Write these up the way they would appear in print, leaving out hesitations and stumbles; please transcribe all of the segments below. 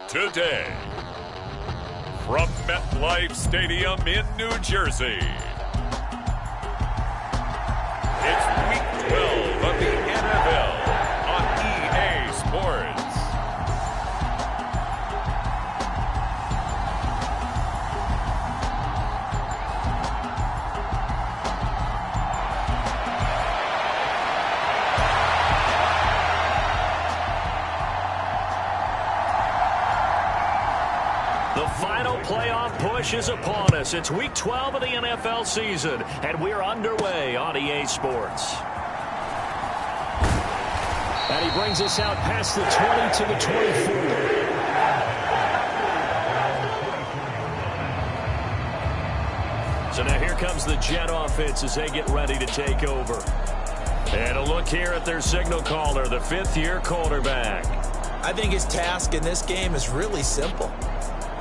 today. From MetLife Stadium in New Jersey, it's Week 12 of the NFL on EA Sports. The final playoff push is upon us. It's Week 12 of the NFL season, and we're underway on EA Sports. And he brings us out past the 20 to the 24. So now here comes the Jet offense as they get ready to take over. And a look here at their signal caller, the fifth-year quarterback. I think his task in this game is really simple.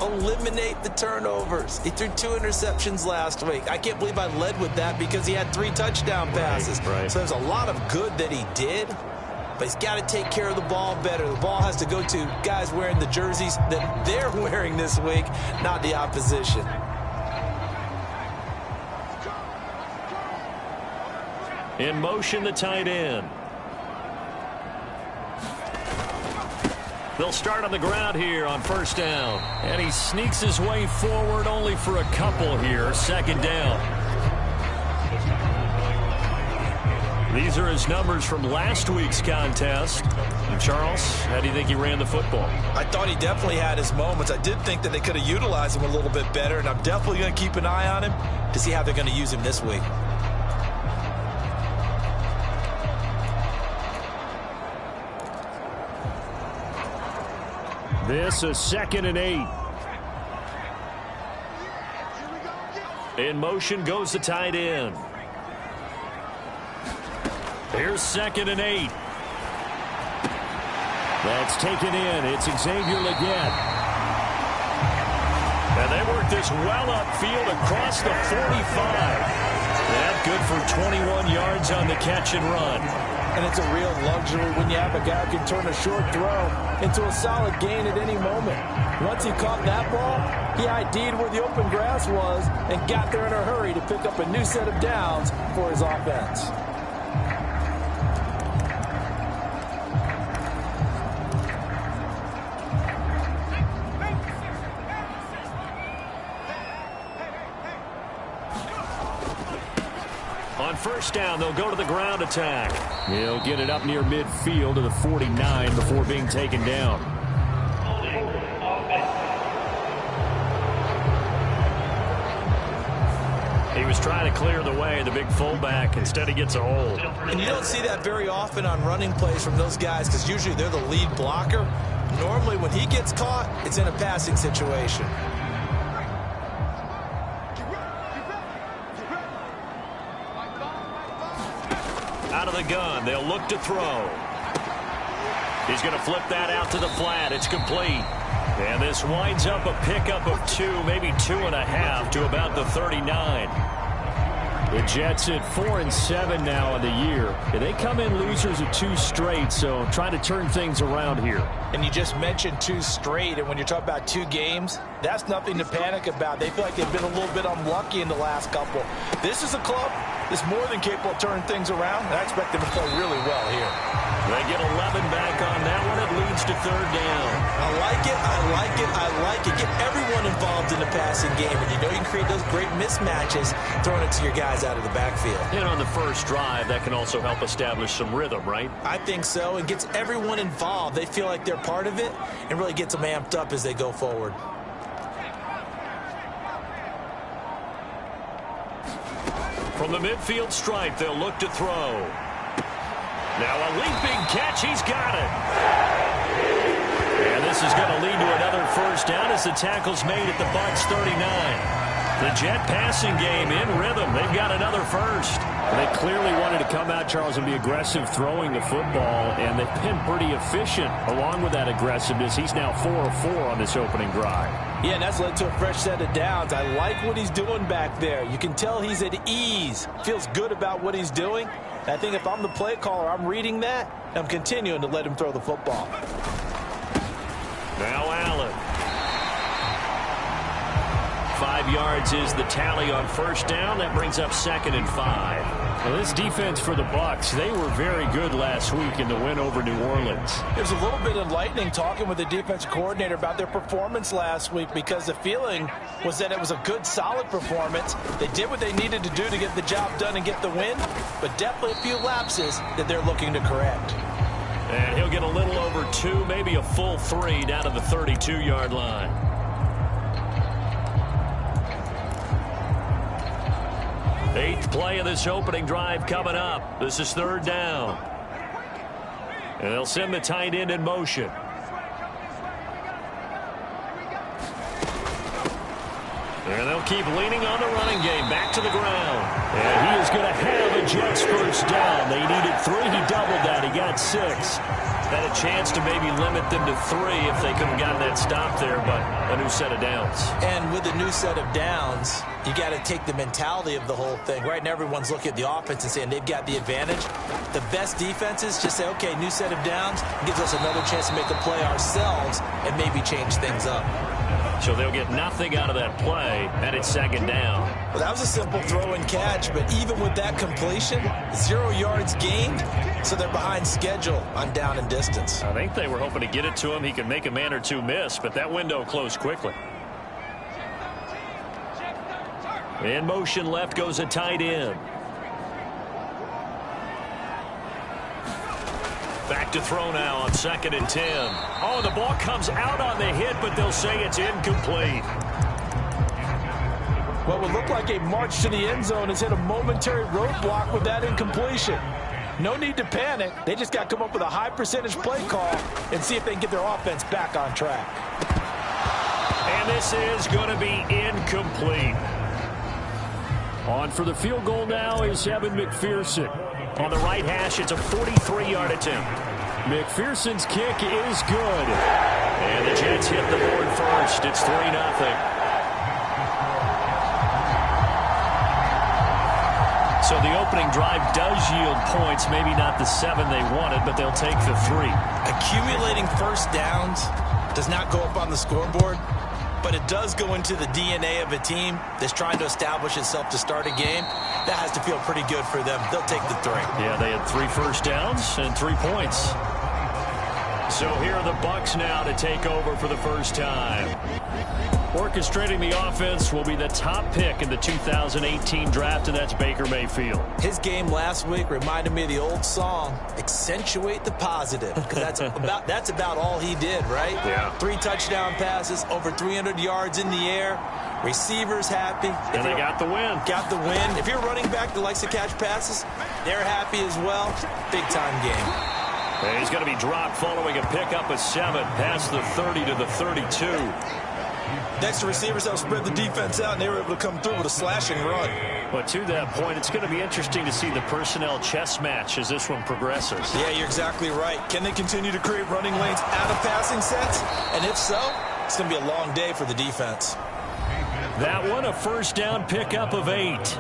Eliminate the turnovers. He threw 2 interceptions last week. I can't believe I led with that because he had 3 touchdown passes. Right. So there's a lot of good that he did, but he's got to take care of the ball better. The ball has to go to guys wearing the jerseys that they're wearing this week, not the opposition. In motion, the tight end. They'll start on the ground here on first down. And he sneaks his way forward only for a couple here. Second down. These are his numbers from last week's contest. And Charles, how do you think he ran the football? I thought he definitely had his moments. I did think that they could have utilized him a little bit better, and I'm definitely going to keep an eye on him to see how they're going to use him this week. This is 2nd and 8. In motion goes the tight end. Here's 2nd and 8. That's taken in. It's Xavier Legette. And they work this well upfield across the 45. That good for 21 yards on the catch and run. And it's a real luxury when you have a guy who can turn a short throw into a solid gain at any moment. Once he caught that ball, he ID'd where the open grass was and got there in a hurry to pick up a new set of downs for his offense. On first down, they'll go to the ground attack. He'll get it up near midfield to the 49 before being taken down. He was trying to clear the way, the big fullback. Instead, he gets a hold. And you don't see that very often on running plays from those guys because usually they're the lead blocker. Normally, when he gets caught, it's in a passing situation. Out of the gun, they'll look to throw. He's going to flip that out to the flat. It's complete. And this winds up a pickup of 2, maybe 2.5 to about the 39. The Jets at 4-7 now in the year. They come in losers of 2 straight, so trying to turn things around here. And you just mentioned 2 straight, and when you're talking about 2 games, that's nothing to panic about. They feel like they've been a little bit unlucky in the last couple. This is a club that's more than capable of turning things around, and I expect them to play really well here. They get 11 back on that one. It leads to third down. I like it, I like it, I like it. Get everyone involved in the passing game, and you know you can create those great mismatches throwing it to your guys out of the backfield. And on the first drive, that can also help establish some rhythm, right? I think so. It gets everyone involved. They feel like they're part of it and really gets them amped up as they go forward. From the midfield stripe, they'll look to throw. Now a leaping catch. He's got it. And this is going to lead to another first down as the tackle's made at the Bucs 39. The Jet passing game in rhythm. They've got another first. They clearly wanted to come out, Charles, and be aggressive throwing the football, and they've been pretty efficient along with that aggressiveness. He's now 4 of 4 on this opening drive. Yeah, and that's led to a fresh set of downs. I like what he's doing back there. You can tell he's at ease, feels good about what he's doing. And I think if I'm the play caller, I'm reading that, and I'm continuing to let him throw the football. Now Allen. 5 yards is the tally on first down. That brings up 2nd and 5. Well, this defense for the Bucs, they were very good last week in the win over New Orleans. It was a little bit enlightening talking with the defensive coordinator about their performance last week, because the feeling was that it was a good, solid performance. They did what they needed to do to get the job done and get the win, but definitely a few lapses that they're looking to correct. And he'll get a little over 2, maybe a full 3 down to the 32-yard line. Eighth play of this opening drive coming up. This is 3rd down. And they'll send the tight end in motion. And they'll keep leaning on the running game. Back to the ground. And he is going to have a Jets first down. They needed 3. He doubled that. He got 6. Had a chance to maybe limit them to 3 if they could have gotten that stop there, but a new set of downs. And with a new set of downs, you got to take the mentality of the whole thing. Right now, everyone's looking at the offense and saying they've got the advantage. The best defenses just say, okay, new set of downs gives us another chance to make a play ourselves and maybe change things up. So they'll get nothing out of that play, and it's 2nd down. Well, that was a simple throw and catch, but even with that completion, 0 yards gained, so they're behind schedule on down and distance. I think they were hoping to get it to him. He could make a man or two miss, but that window closed quickly. In motion left goes a tight end. Back to throw now on 2nd and 10. Oh, the ball comes out on the hit, but they'll say it's incomplete. What would look like a march to the end zone has hit a momentary roadblock with that incompletion. No need to panic. They just got to come up with a high percentage play call and see if they can get their offense back on track. And this is going to be incomplete. On for the field goal now is Evan McPherson. On the right hash, it's a 43-yard attempt. McPherson's kick is good. And the Jets hit the board first. It's 3-0. So the opening drive does yield points. Maybe not the 7 they wanted, but they'll take the 3. Accumulating first downs does not go up on the scoreboard, but it does go into the DNA of a team that's trying to establish itself to start a game. That has to feel pretty good for them. They'll take the 3. Yeah, they had 3 first downs and 3 points. So here are the Bucs now to take over for the first time. Orchestrating the offense will be the top pick in the 2018 draft, and that's Baker Mayfield. His game last week reminded me of the old song, accentuate the positive, because that's about all he did, right? Yeah. 3 touchdown passes, over 300 yards in the air, receivers happy. And they got the win. Got the win. If you're running back that likes to catch passes, they're happy as well. Big-time game. And he's going to be dropped following a pickup of 7 past the 30 to the 32. Next to receivers help spread the defense out, and they were able to come through with a slashing run. But to that point, it's going to be interesting to see the personnel chess match as this one progresses. Yeah, you're exactly right. Can they continue to create running lanes out of passing sets? And if so, it's going to be a long day for the defense. That one, a first down pickup of 8.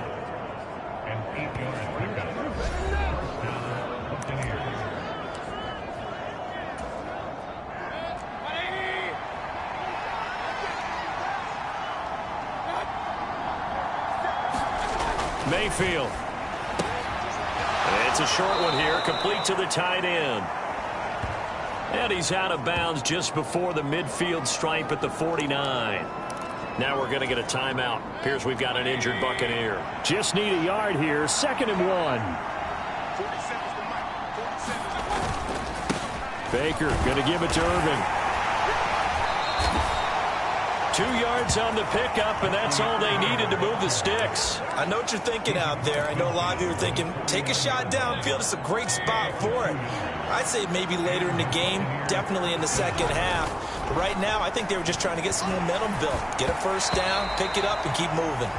Mayfield. It's a short one here, complete to the tight end. And he's out of bounds just before the midfield stripe at the 49. Now we're going to get a timeout. Appears we've got an injured Buccaneer. Just need a yard here, 2nd and 1. Baker going to give it to Irving. 2 yards on the pickup, and that's all they needed to move the sticks. I know what you're thinking out there. I know a lot of you are thinking, take a shot downfield. It's a great spot for it. I'd say maybe later in the game, definitely in the second half. But right now, I think they were just trying to get some momentum built. Get a first down, pick it up, and keep moving.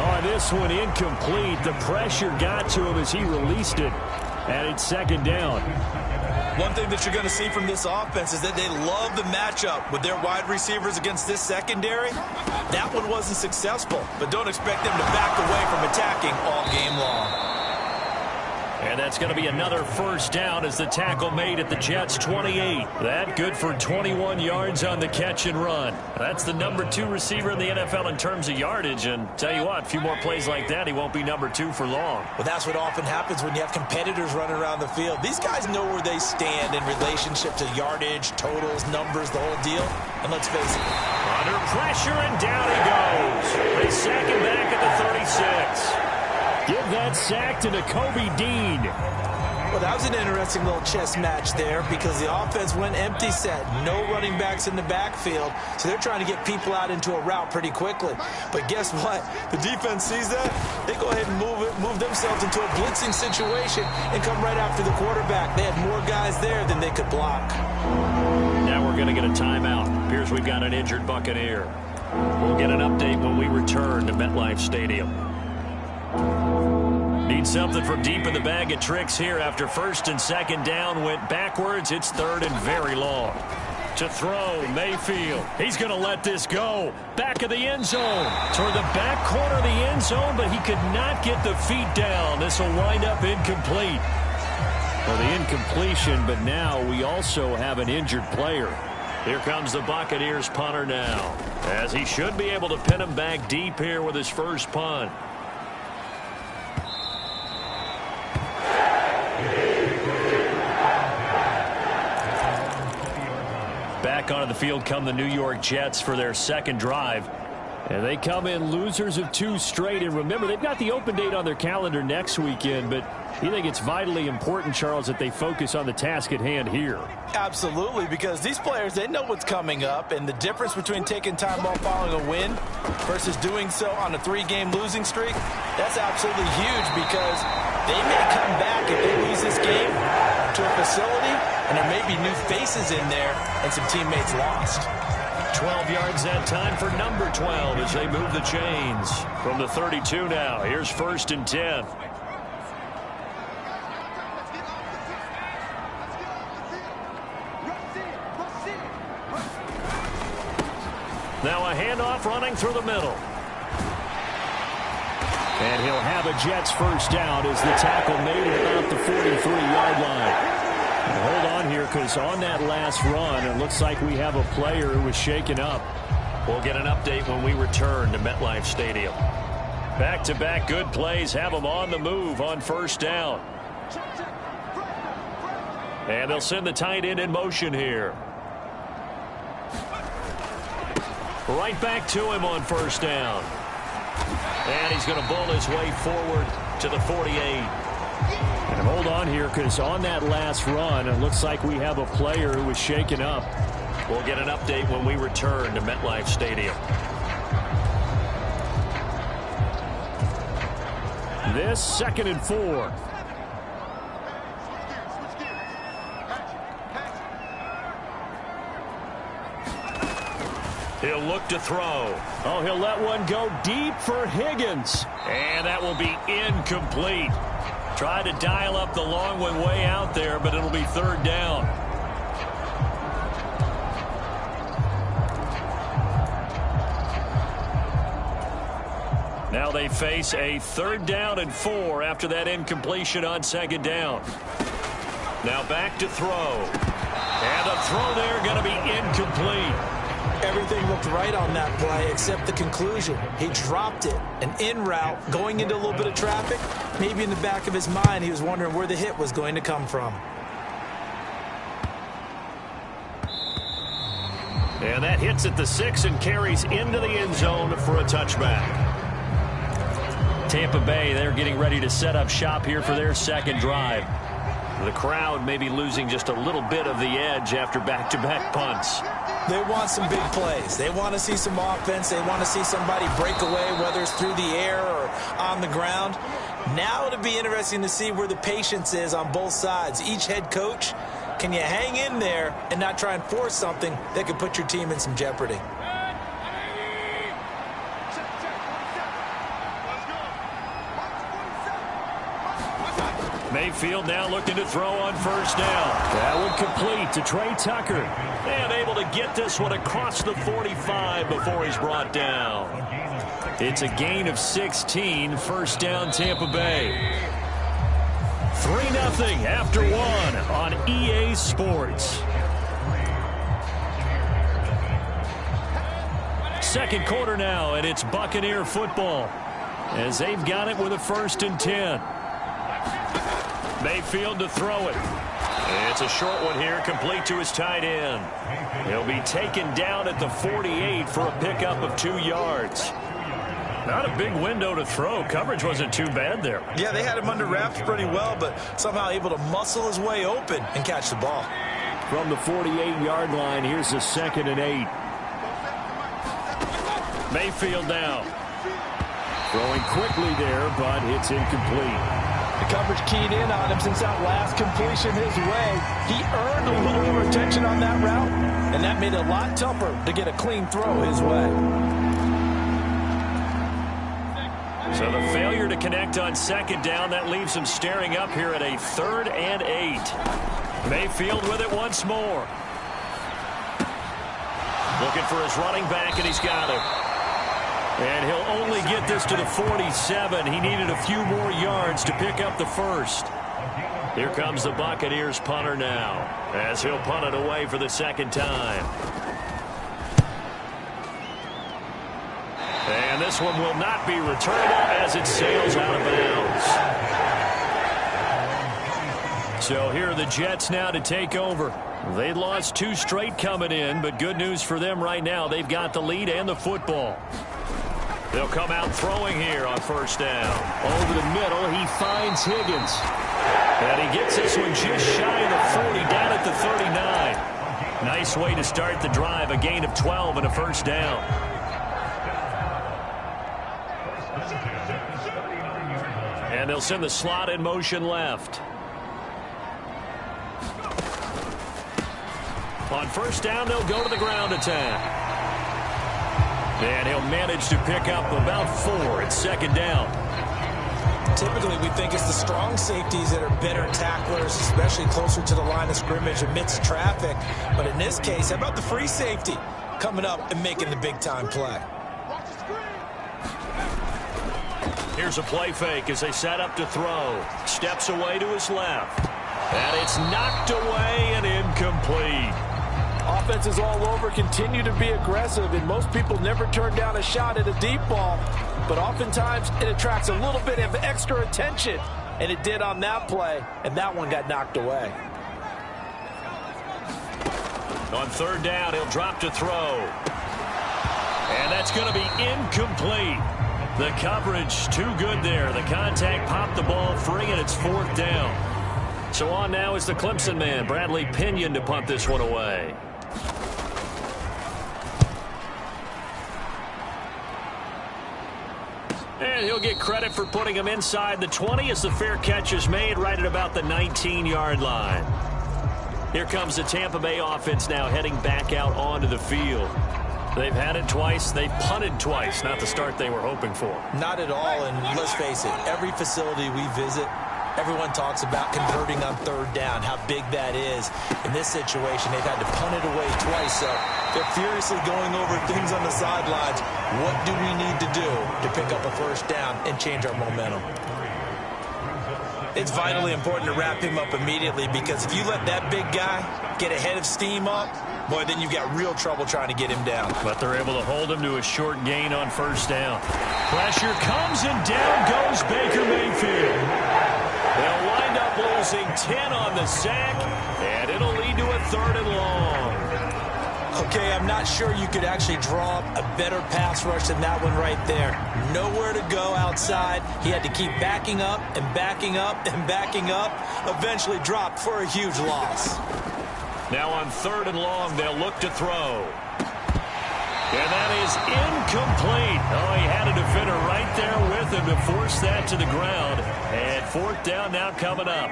Oh, this one incomplete. The pressure got to him as he released it. And it's 2nd down. One thing that you're going to see from this offense is that they love the matchup with their wide receivers against this secondary. That one wasn't successful, but don't expect them to back away from attacking all game long. And that's going to be another first down as the tackle made at the Jets' 28. That good for 21 yards on the catch and run. That's the #2 receiver in the NFL in terms of yardage. And tell you what, a few more plays like that, he won't be #2 for long. Well, that's what often happens when you have competitors running around the field. These guys know where they stand in relationship to yardage, totals, numbers, the whole deal. And let's face it. Under pressure, and down he goes. They sack him back at the 36. Give that sack to Kobe Dean. Well, that was an interesting little chess match there because the offense went empty set. No running backs in the backfield, so they're trying to get people out into a route pretty quickly. But guess what? The defense sees that. They go ahead and move themselves into a blitzing situation and come right after the quarterback. They had more guys there than they could block. Now we're going to get a timeout. Appears we've got an injured Buccaneer. We'll get an update when we return to MetLife Stadium. Need something from deep in the bag of tricks here after first and second down went backwards. It's third and very long. To throw, Mayfield. He's going to let this go. Back of the end zone. Toward the back corner of the end zone, but he could not get the feet down. This will wind up incomplete. Well, the incompletion, but now we also have an injured player. Here comes the Buccaneers punter now, as he should be able to pin him back deep here with his first punt. Back onto the field come the New York Jets for their second drive. And they come in losers of 2 straight. And remember, they've got the open date on their calendar next weekend. But you think it's vitally important, Charles, that they focus on the task at hand here? Absolutely, because these players, they know what's coming up. And the difference between taking time off following a win versus doing so on a 3-game losing streak, that's absolutely huge because they may come back if they lose this game to a facility, and there may be new faces in there and some teammates lost. 12 yards that time for number 12 as they move the chains. From the 32 now, here's first and 10. Now a handoff running through the middle. And he'll have a Jets first down as the tackle made at about the 43-yard line. Hold on here, because on that last run, it looks like we have a player who was shaken up. We'll get an update when we return to MetLife Stadium. Back-to-back good plays have them on the move on first down. And they'll send the tight end in motion here. Right back to him on first down. And he's going to bull his way forward to the 48. And hold on here, because on that last run, it looks like we have a player who was shaken up. We'll get an update when we return to MetLife Stadium. This 2nd and 4. He'll look to throw. Oh, he'll let one go deep for Higgins. And that will be incomplete. Tried to dial up the long one way out there, but it'll be third down. Now they face a 3rd down and 4 after that incompletion on 2nd down. Now back to throw. And a throw there going to be incomplete. Everything looked right on that play except the conclusion. He dropped it. An in route, going into a little bit of traffic. Maybe in the back of his mind, he was wondering where the hit was going to come from. And that hits at the 6 and carries into the end zone for a touchback. Tampa Bay, they're getting ready to set up shop here for their second drive. The crowd may be losing just a little bit of the edge after back-to-back punts. They want some big plays. They want to see some offense. They want to see somebody break away, whether it's through the air or on the ground. Now it'll be interesting to see where the patience is on both sides. Each head coach, can you hang in there and not try and force something that could put your team in some jeopardy? Mayfield now looking to throw on first down. That one complete to Trey Tucker. And able to get this one across the 45 before he's brought down. It's a gain of 16, first down Tampa Bay. 3-0 after one on EA Sports. Second quarter now, and it's Buccaneer football as they've got it with a 1st and 10. Mayfield to throw it. It's a short one here, complete to his tight end. He'll be taken down at the 48 for a pickup of 2 yards. Not a big window to throw. Coverage wasn't too bad there. Yeah, they had him under wraps pretty well, but somehow able to muscle his way open and catch the ball. From the 48-yard line, here's the 2nd and 8. Mayfield now. Throwing quickly there, but it's incomplete. The coverage keyed in on him since that last completion his way. He earned a little more attention on that route, and that made it a lot tougher to get a clean throw his way. So the failure to connect on 2nd down, that leaves him staring up here at a 3rd and 8. Mayfield with it once more. Looking for his running back, and he's got it. And he'll only get this to the 47. He needed a few more yards to pick up the 1st. Here comes the Buccaneers punter now, as he'll punt it away for the 2nd time. And this one will not be returnable as it sails out of bounds. So here are the Jets now to take over. They lost 2 straight coming in, but good news for them right now. They've got the lead and the football. They'll come out throwing here on 1st down. Over the middle, he finds Higgins. And he gets this one just shy of the 40, down at the 39. Nice way to start the drive, a gain of 12 and a 1st down. And they'll send the slot in motion left. On 1st down, they'll go to the ground attack. And he'll manage to pick up about 4 at 2nd down. Typically, we think it's the strong safeties that are better tacklers, especially closer to the line of scrimmage amidst traffic. But in this case, how about the free safety coming up and making the big-time play? Here's a play fake as they set up to throw. Steps away to his left. And it's knocked away and incomplete. Offenses all over continue to be aggressive, and most people never turn down a shot at a deep ball. But oftentimes, it attracts a little bit of extra attention, and it did on that play, and that one got knocked away. On 3rd down, he'll drop to throw. And that's going to be incomplete. The coverage too good there. The contact popped the ball free, and it's 4th down. So on now is the Clemson man, Bradley Pinion, to punt this one away. And he'll get credit for putting him inside the 20 as the fair catch is made right at about the 19-yard line. Here comes the Tampa Bay offense now heading back out onto the field. They've had it twice. They've punted twice. Not the start they were hoping for. Not at all, and let's face it, every facility we visit, everyone talks about converting on 3rd down, how big that is. In this situation, they've had to punt it away twice, so they're furiously going over things on the sidelines. What do we need to do to pick up a 1st down and change our momentum? It's vitally important to wrap him up immediately, because if you let that big guy get a head of steam up, boy, then you've got real trouble trying to get him down. But they're able to hold him to a short gain on 1st down. Pressure comes, and down goes Baker Mayfield. They'll wind up losing 10 on the sack, and it'll lead to a 3rd and long. Okay, I'm not sure you could actually draw up a better pass rush than that one right there. Nowhere to go outside. He had to keep backing up and backing up and backing up. Eventually dropped for a huge loss. Now on 3rd and long, they'll look to throw. And that is incomplete. Oh, he had a defender right there with him to force that to the ground. And 4th down now coming up.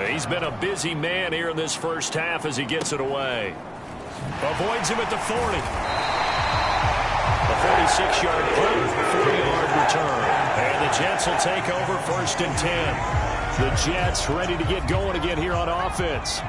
He's been a busy man here in this 1st half as he gets it away. Avoids him at the 40. A 46-yard punt, 40-yard return. And the Jets will take over 1st and 10. The Jets ready to get going again here on offense.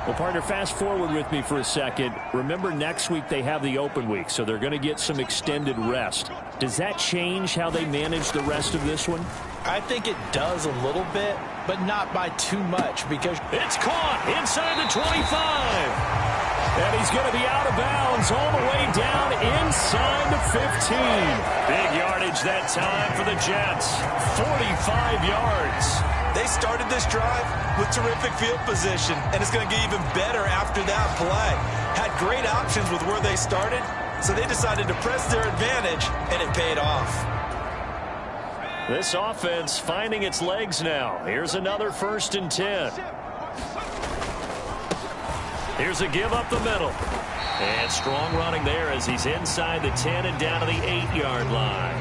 Well, partner, fast forward with me for a second. Remember, next week they have the open week, so they're going to get some extended rest. Does that change how they manage the rest of this one? I think it does a little bit, but not by too much because It's caught inside the 25. And he's going to be out of bounds all the way down inside the 15. Big yardage that time for the Jets. 45 yards. They started this drive with terrific field position, and it's going to get even better after that play. Had great options with where they started, so they decided to press their advantage, and it paid off. This offense finding its legs now. Here's another 1st and 10. Here's a give up the middle. And strong running there as he's inside the 10 and down to the 8-yard line.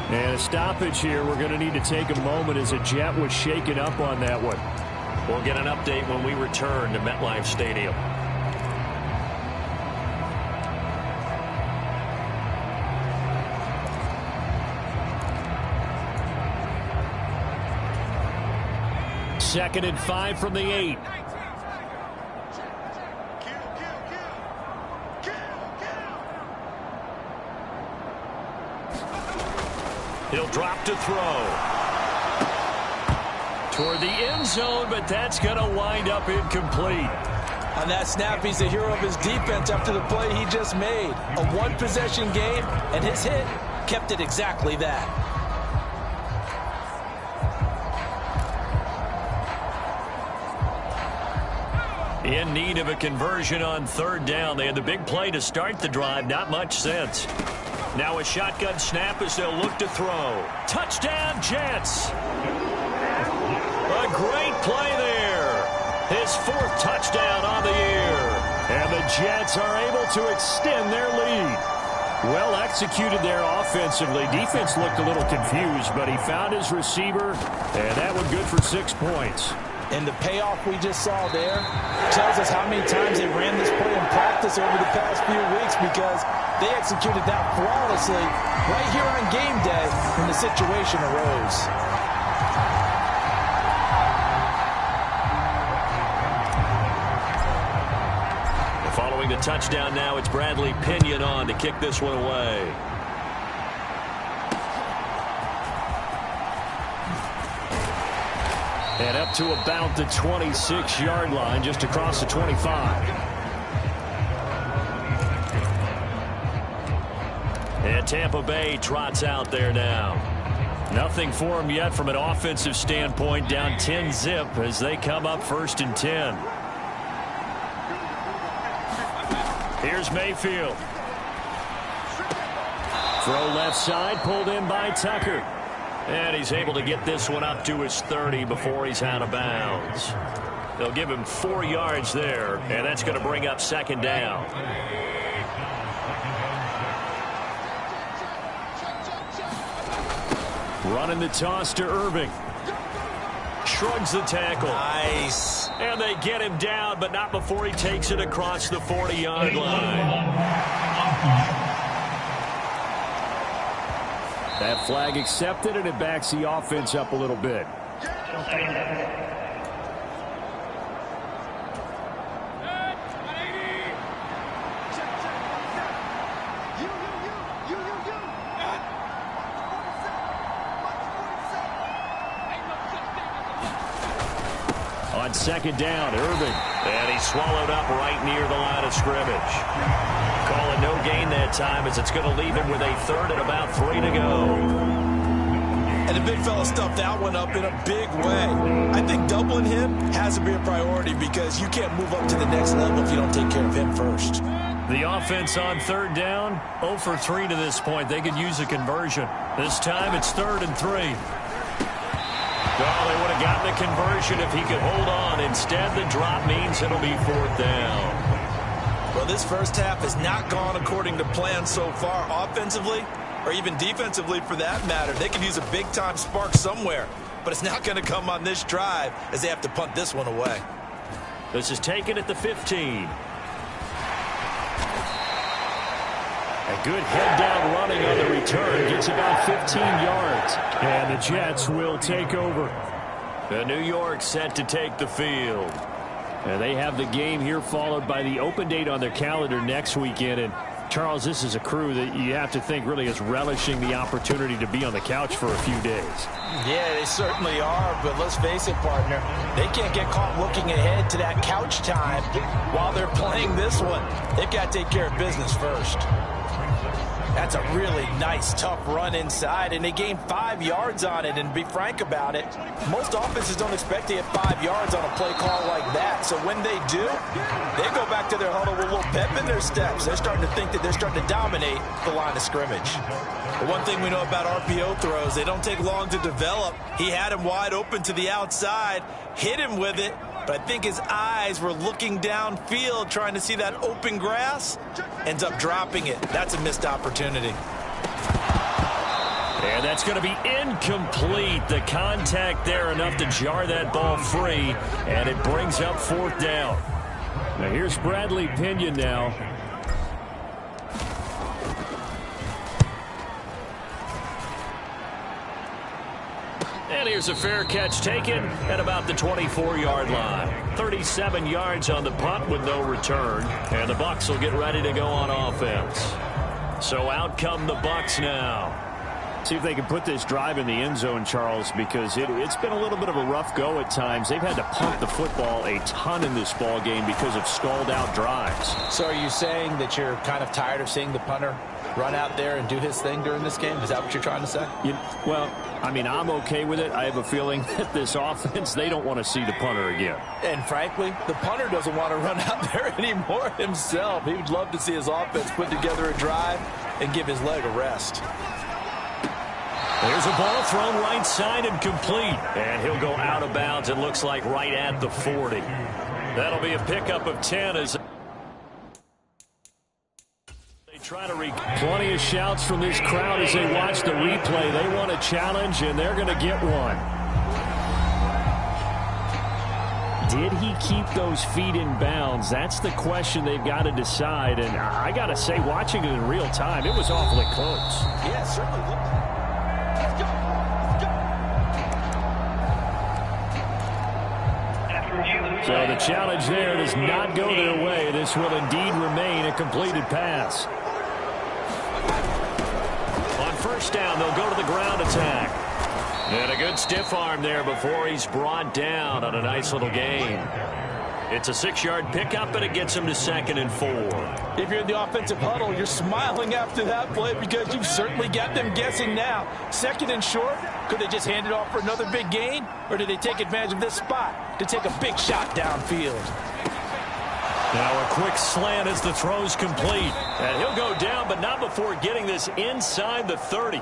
And a stoppage here. We're going to need to take a moment as a Jet was shaken up on that one. We'll get an update when we return to MetLife Stadium. Second and 5 from the 8. He'll drop to throw. Toward the end zone, but that's going to wind up incomplete. on that snap, he's the hero of his defense after the play he just made. A one-possession game, and his hit kept it exactly that. In need of a conversion on 3rd down. They had the big play to start the drive. Not much sense. Now a shotgun snap as they'll look to throw. Touchdown, Jets. A great play there. His 4th touchdown on the year. And the Jets are able to extend their lead. Well executed there offensively. Defense looked a little confused, but he found his receiver, and that was good for 6 points. And the payoff we just saw there tells us how many times they ran this play in practice over the past few weeks, because they executed that flawlessly right here on game day when the situation arose. Following the touchdown now, it's Bradley Pinion on to kick this one away. And up to about the 26-yard line, just across the 25. And Tampa Bay trots out there now. Nothing for them yet from an offensive standpoint, down 10-zip as they come up 1st and 10. Here's Mayfield. Throw left side, pulled in by Tucker. And he's able to get this one up to his 30 before he's out of bounds. They'll give him 4 yards there, and that's going to bring up 2nd down. Running the toss to Irving. Shrugs the tackle. Nice. And they get him down, but not before he takes it across the 40-yard line. That flag accepted, and it backs the offense up a little bit. On 2nd down, Irving. And he's swallowed up right near the line of scrimmage. Call it no gain that time, as it's going to leave him with a 3rd and about 3 to go. And the big fella stuffed that one up in a big way. I think doubling him has to be a priority, because you can't move up to the next level if you don't take care of him first. The offense on 3rd down, 0 for 3 to this point. They could use a conversion. This time it's 3rd and 3. Oh, they would have gotten the conversion if he could hold on. Instead, the drop means it'll be 4th down. Well, this first half has not gone according to plan so far, offensively or even defensively for that matter. They could use a big-time spark somewhere, but it's not going to come on this drive as they have to punt this one away. This is taken at the 15. A good head-down running on the return. Gets about 15 yards. And the Jets will take over. The New York set to take the field. They have the game here followed by the open date on their calendar next weekend. And Charles, this is a crew that you have to think really is relishing the opportunity to be on the couch for a few days. Yeah, they certainly are, but let's face it, partner, they can't get caught looking ahead to that couch time while they're playing this one. They've got to take care of business first. That's a really nice, tough run inside, and they gained 5 yards on it. And to be frank about it, most offenses don't expect to get 5 yards on a play call like that. So when they do, they go back to their huddle with a little pep in their steps. They're starting to think that they're starting to dominate the line of scrimmage. The one thing we know about RPO throws, they don't take long to develop. He had him wide open to the outside, hit him with it, but I think his eyes were looking downfield trying to see that open grass. Ends up dropping it. That's a missed opportunity. And that's going to be incomplete. The contact there enough to jar that ball free, and it brings up 4th down. Now here's Bradley Pinion now. And here's a fair catch taken at about the 24-yard line. 37 yards on the punt with no return. And the Bucs will get ready to go on offense. So out come the Bucs now. See if they can put this drive in the end zone, Charles, because it's been a little bit of a rough go at times. They've had to punt the football a ton in this ball game because of stalled-out drives. So are you saying that you're kind of tired of seeing the punter run out there and do his thing during this game? Is that what you're trying to say? Well, I mean, I'm okay with it. I have a feeling that this offense, they don't want to see the punter again. And frankly, the punter doesn't want to run out there anymore himself. He would love to see his offense put together a drive and give his leg a rest. There's a ball thrown right side and complete. And he'll go out of bounds, it looks like, right at the 40. That'll be a pickup of 10 as they try to plenty of shouts from this crowd as they watch the replay. They want a challenge, and they're going to get one. Did he keep those feet in bounds? That's the question they've got to decide. And I got to say, watching it in real time, it was awfully close. Yeah, certainly. So the challenge there does not go their way. This will indeed remain a completed pass. On 1st down, they'll go to the ground attack. And a good stiff arm there before he's brought down on a nice little gain. It's a 6-yard pickup, and it gets him to 2nd and 4. If you're in the offensive huddle, you're smiling after that play because you've certainly got them guessing now. 2nd and short, could they just hand it off for another big gain? Or did they take advantage of this spot to take a big shot downfield? Now a quick slant as the throw's complete. And he'll go down, but not before getting this inside the 30.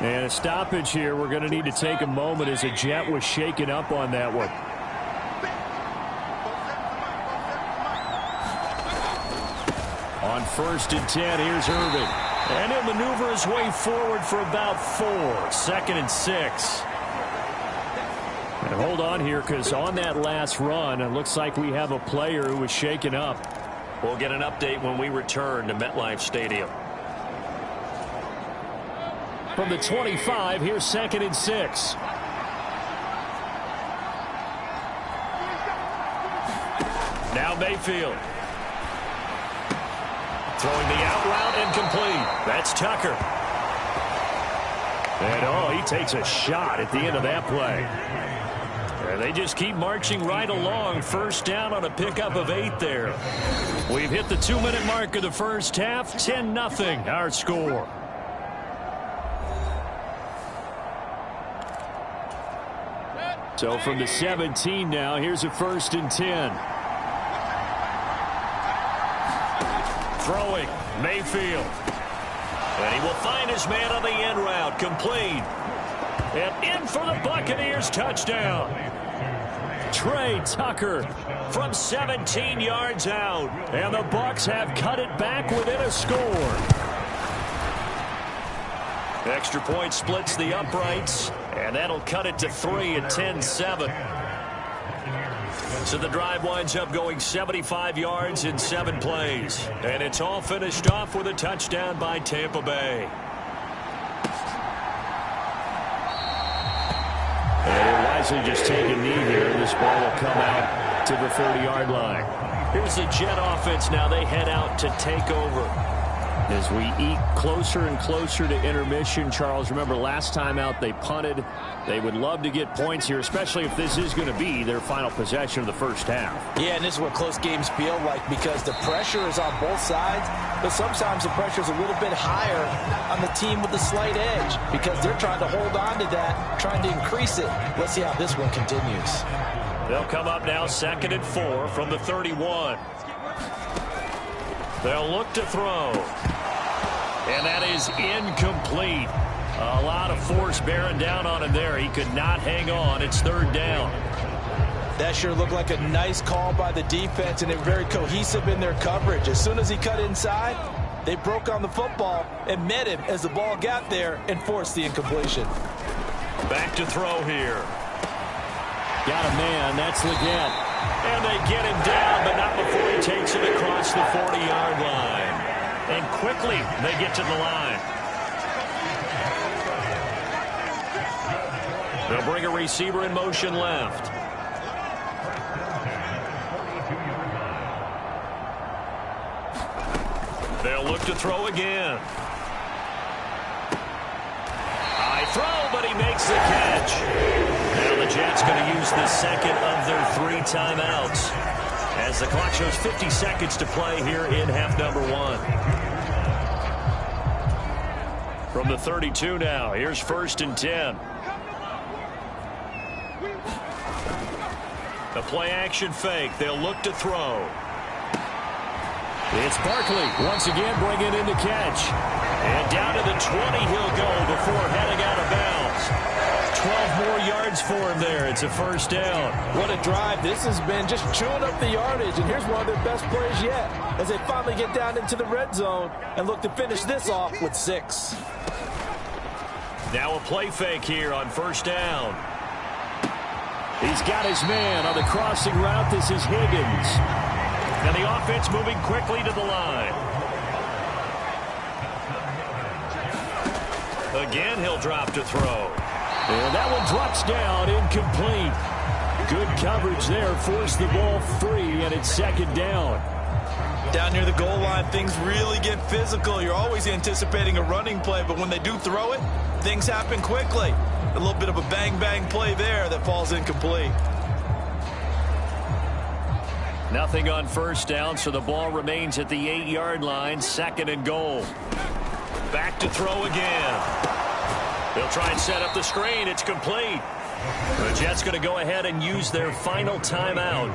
And a stoppage here. We're going to need to take a moment as a Jet was shaken up on that one. On 1st and 10, here's Irving. And he'll maneuver his way forward for about 4. 2nd and 6. And hold on here, because on that last run, it looks like we have a player who was shaken up. We'll get an update when we return to MetLife Stadium. From the 25, here's 2nd and 6. Now Mayfield. Throwing the out route incomplete. That's Tucker. And, he takes a shot at the end of that play. And they just keep marching right along. 1st down on a pickup of 8 there. We've hit the 2-minute mark of the first half. 10-0 our score. So from the 17 now, here's a 1st and 10. Throwing, Mayfield. And he will find his man on the end route. Complete. And in for the Buccaneers touchdown. Trey Tucker from 17 yards out. And the Bucs have cut it back within a score. Extra point splits the uprights. And that'll cut it to 3 at 10-7. So the drive winds up going 75 yards in 7 plays. And it's all finished off with a touchdown by Tampa Bay. And he'll wisely just take a knee here. This ball will come out to the 30-yard line. Here's the Jet offense now. They head out to take over. As we eat closer and closer to intermission, Charles, remember last time out they punted. They would love to get points here, especially if this is going to be their final possession of the first half. Yeah, and this is what close games feel like because the pressure is on both sides, but sometimes the pressure is a little bit higher on the team with the slight edge because they're trying to hold on to that, trying to increase it. Let's see how this one continues. They'll come up now 2nd and 4 from the 31. They'll look to throw. And that is incomplete. A lot of force bearing down on him there. He could not hang on. It's 3rd down. That sure looked like a nice call by the defense, and they're very cohesive in their coverage. As soon as he cut inside, they broke on the football and met him as the ball got there and forced the incompletion. Back to throw here. Got a man. That's Leggett. And they get him down, but not before he takes it across the 40-yard line. And quickly, they get to the line. They'll bring a receiver in motion left. They'll look to throw again. High throw, but he makes the catch. Now the Jets going to use the second of their 3 timeouts as the clock shows 50 seconds to play here in half number 1. From the 32 now, here's 1st and 10. A play-action fake. They'll look to throw. It's Barkley once again bringing in the catch. And down to the 20 he'll go before heading out of bounds. 12 more yards for him there. It's a 1st down. What a drive. This has been just chewing up the yardage, and here's one of their best plays yet as they finally get down into the red zone and look to finish this off with 6. Now a play fake here on 1st down. He's got his man on the crossing route. This is Higgins. And the offense moving quickly to the line. Again, he'll drop to throw. And that one drops down, incomplete. Good coverage there, forced the ball free, and it's 2nd down. Down near the goal line, things really get physical. You're always anticipating a running play, but when they do throw it, things happen quickly. A little bit of a bang-bang play there that falls incomplete. Nothing on 1st down, so the ball remains at the 8-yard line, 2nd and goal. Back to throw again. They'll try and set up the screen. It's complete. The Jets going to go ahead and use their final timeout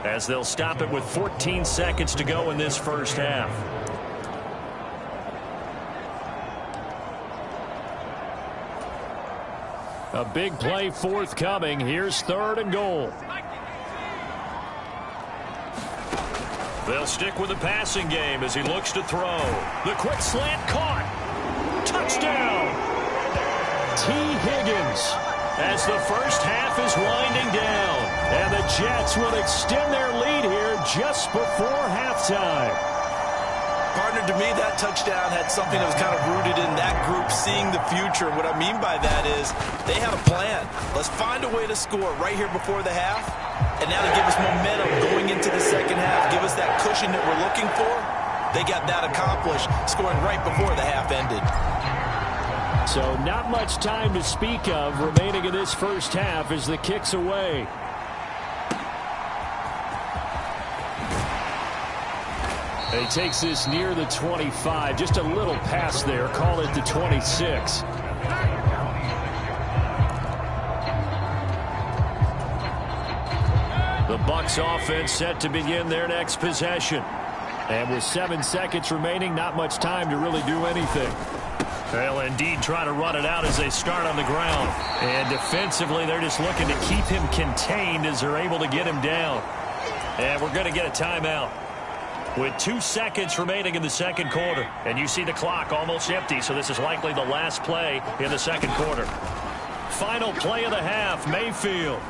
as they'll stop it with 14 seconds to go in this 1st half. A big play forthcoming. Here's 3rd and goal. They'll stick with the passing game as he looks to throw. The quick slant caught. Touchdown. T. Higgins. As the 1st half is winding down. And the Jets will extend their lead here just before halftime. Partner, to me, that touchdown had something that was kind of rooted in that group seeing the future. What I mean by that is they had a plan. Let's find a way to score right here before the half. And now to give us momentum going into the 2nd half, give us that cushion that we're looking for. They got that accomplished, scoring right before the half ended. So not much time to speak of remaining in this 1st half as the kick's away. And he takes this near the 25. Just a little pass there. Call it the 26. The Bucs offense set to begin their next possession. And with 7 seconds remaining, not much time to really do anything. They'll indeed try to run it out as they start on the ground. And defensively, they're just looking to keep him contained as they're able to get him down. And we're going to get a timeout with 2 seconds remaining in the 2nd quarter. And you see the clock almost empty, so this is likely the last play in the 2nd quarter. Final play of the half, Mayfield.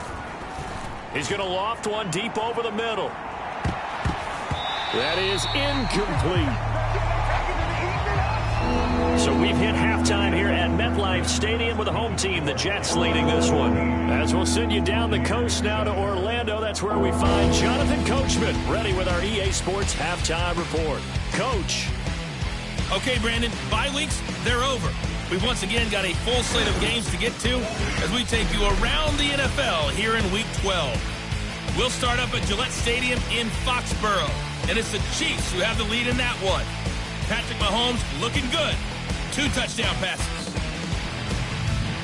He's going to loft one deep over the middle. That is incomplete. So we've hit halftime here at MetLife Stadium with the home team, the Jets, leading this one. As we'll send you down the coast now to Orlando. That's that's where we find Jonathan Coachman, ready with our EA Sports Halftime Report. Coach. Okay, Brandon, bye weeks, they're over. We've once again got a full slate of games to get to as we take you around the NFL here in Week 12. We'll start up at Gillette Stadium in Foxborough, and it's the Chiefs who have the lead in that one. Patrick Mahomes looking good. 2 touchdown passes.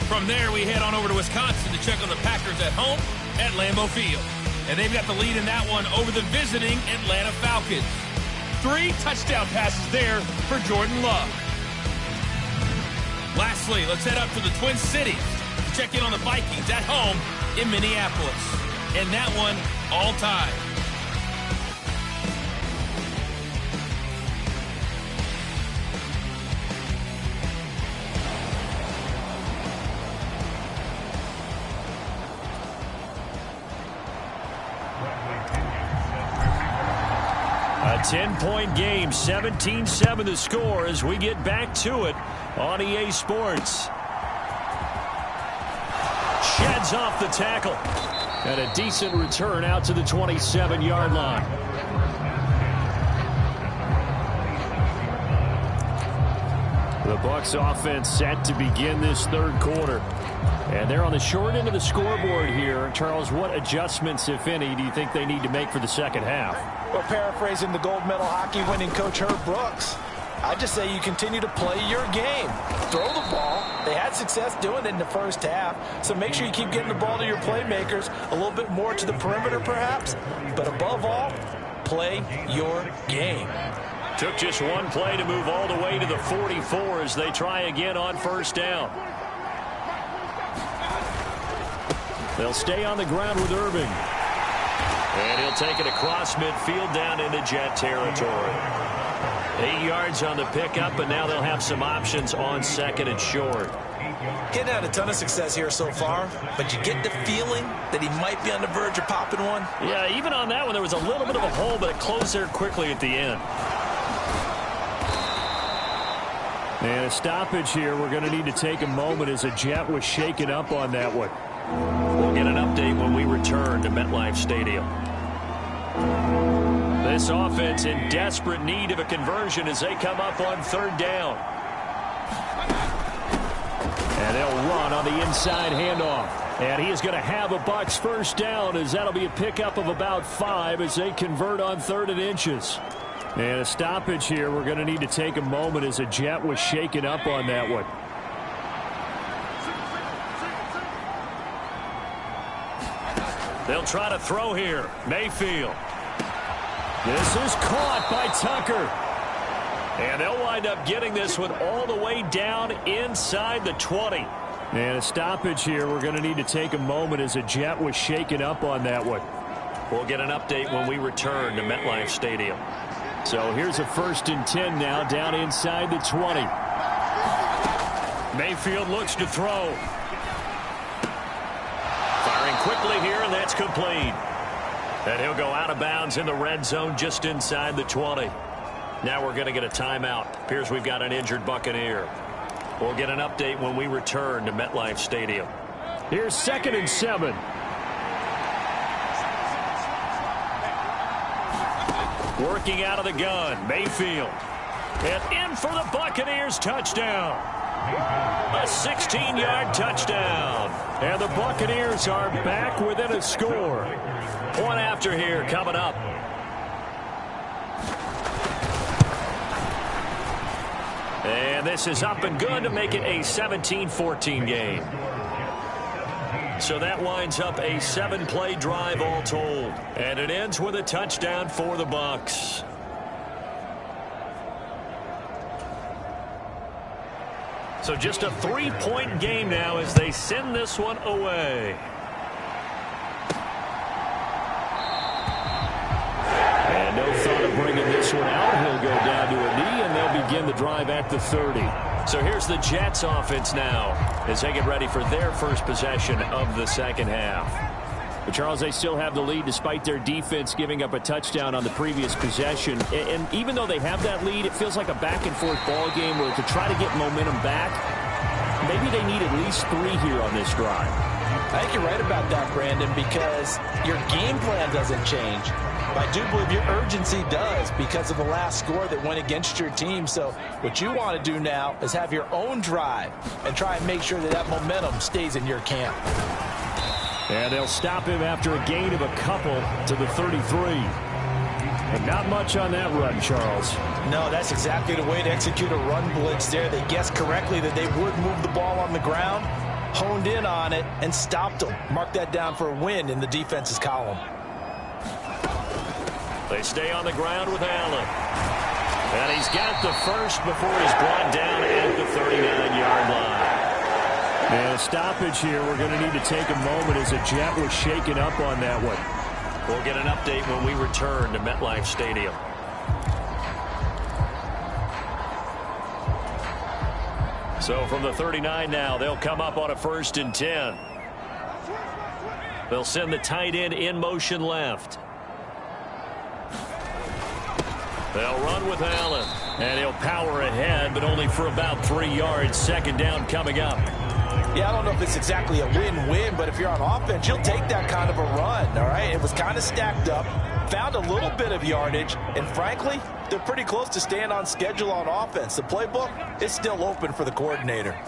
From there, we head on over to Wisconsin to check on the Packers at home at Lambeau Field. And they've got the lead in that one over the visiting Atlanta Falcons. 3 touchdown passes there for Jordan Love. Lastly, let's head up to the Twin Cities to check in on the Vikings at home in Minneapolis. And that one all tied. A 10-point game, 17-7 the score as we get back to it on EA Sports. Sheds off the tackle. And a decent return out to the 27-yard line. The Bucs offense set to begin this third quarter. And they're on the short end of the scoreboard here. Charles, what adjustments, if any, do you think they need to make for the second half? Well, paraphrasing the gold medal hockey winning coach Herb Brooks, I just say you continue to play your game. Throw the ball. They had success doing it in the first half, so make sure you keep getting the ball to your playmakers, a little bit more to the perimeter perhaps, but above all, play your game. Took just one play to move all the way to the 44 as they try again on first down. They'll stay on the ground with Irving. And he'll take it across midfield down into Jet territory. 8 yards on the pickup, and now they'll have some options on second and short. Getting had a ton of success here so far, but you get the feeling that he might be on the verge of popping one. Yeah, even on that one, there was a little bit of a hole, but it closed there quickly at the end. And a stoppage here. We're going to need to take a moment as a Jet was shaken up on that one. We'll get an update when we return to MetLife Stadium. This offense in desperate need of a conversion as they come up on third down. And they'll run on the inside handoff. And he is going to have a Bucs first down as that'll be a pickup of about 5 as they convert on 3rd and inches. And a stoppage here. We're going to need to take a moment as a Jet was shaken up on that one. They'll try to throw here. Mayfield. This is caught by Tucker. And they'll wind up getting this one all the way down inside the 20. And a stoppage here. We're going to need to take a moment as a Jet was shaken up on that one. We'll get an update when we return to MetLife Stadium. So here's a 1st and 10 now down inside the 20. Mayfield looks to throw. Firing quickly here, and that's complete. And he'll go out of bounds in the red zone just inside the 20. Now we're going to get a timeout. Appears we've got an injured Buccaneer. We'll get an update when we return to MetLife Stadium. Here's 2nd and 7. Working out of the gun, Mayfield. And in for the Buccaneers touchdown. A 16-yard touchdown. And the Buccaneers are back within a score. Point after here coming up. And this is up and good to make it a 17-14 game. So that winds up a 7-play drive all told. And it ends with a touchdown for the Bucs. So just a 3-point game now as they send this one away. And no thought of bringing this one out. He'll go down to a knee, and they'll begin the drive at the 30. So here's the Jets offense now as they get ready for their first possession of the second half. But Charles, they still have the lead despite their defense giving up a touchdown on the previous possession. And even though they have that lead, it feels like a back-and-forth ball game where to try to get momentum back, maybe they need at least 3 here on this drive. I think you're right about that, Brandon, because your game plan doesn't change. But I do believe your urgency does because of the last score that went against your team. So what you want to do now is have your own drive and try and make sure that that momentum stays in your camp. And they'll stop him after a gain of a couple to the 33. And not much on that run, Charles. No, that's exactly the way to execute a run blitz there. They guessed correctly that they would move the ball on the ground, honed in on it, and stopped them. Mark that down for a win in the defense's column. They stay on the ground with Allen. And he's got the first before he's brought down at the 39-yard line. And a stoppage here. We're going to need to take a moment as a Jet was shaken up on that one. We'll get an update when we return to MetLife Stadium. So from the 39 now, they'll come up on a 1st and 10. They'll send the tight end in motion left. They'll run with Allen. And he'll power ahead, but only for about 3 yards. 2nd down coming up. Yeah, I don't know if it's exactly a win-win, but if you're on offense, you'll take that kind of a run, all right? It was kind of stacked up, found a little bit of yardage, and frankly, they're pretty close to staying on schedule on offense. The playbook is still open for the coordinator.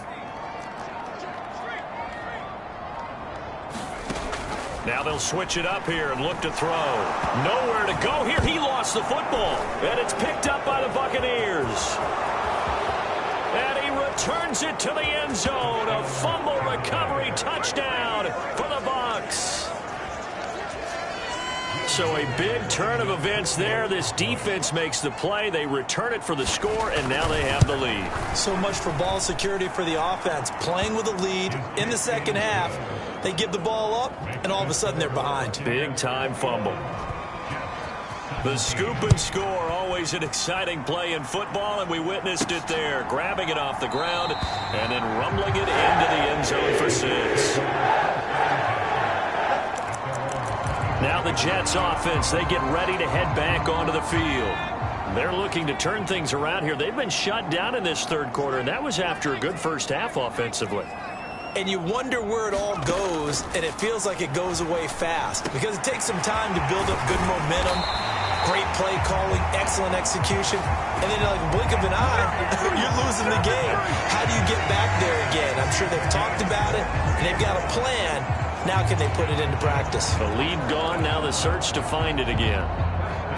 Now they'll switch it up here and look to throw. Nowhere to go here. He lost the football, and it's picked up by the Buccaneers. And he returns it to the end zone. A fumble recovery touchdown for the Bucs. So a big turn of events there. This defense makes the play. They return it for the score, and now they have the lead. So much for ball security for the offense. Playing with a lead in the second half. They give the ball up, and all of a sudden they're behind. Big-time fumble. The scoop and score, always an exciting play in football, and we witnessed it there. Grabbing it off the ground and then rumbling it into the end zone for 6. Now the Jets offense, they get ready to head back onto the field. They're looking to turn things around here. They've been shut down in this 3rd quarter, and that was after a good first half offensively. And you wonder where it all goes, and it feels like it goes away fast because it takes some time to build up good momentum, great play calling, excellent execution, and then like a blink of an eye, you're losing the game. How do you get back there again? I'm sure they've talked about it, and they've got a plan. Now can they put it into practice? The lead gone, now the search to find it again.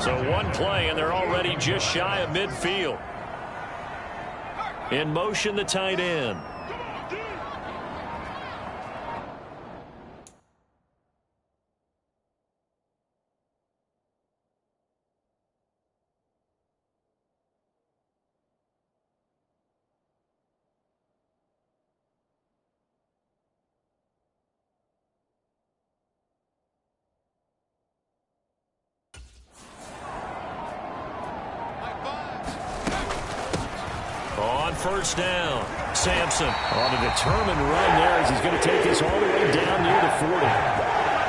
So one play, and they're already just shy of midfield. In motion, the tight end. On 1st down, Sampson On a determined run there as he's going to take this all the way down near the 40.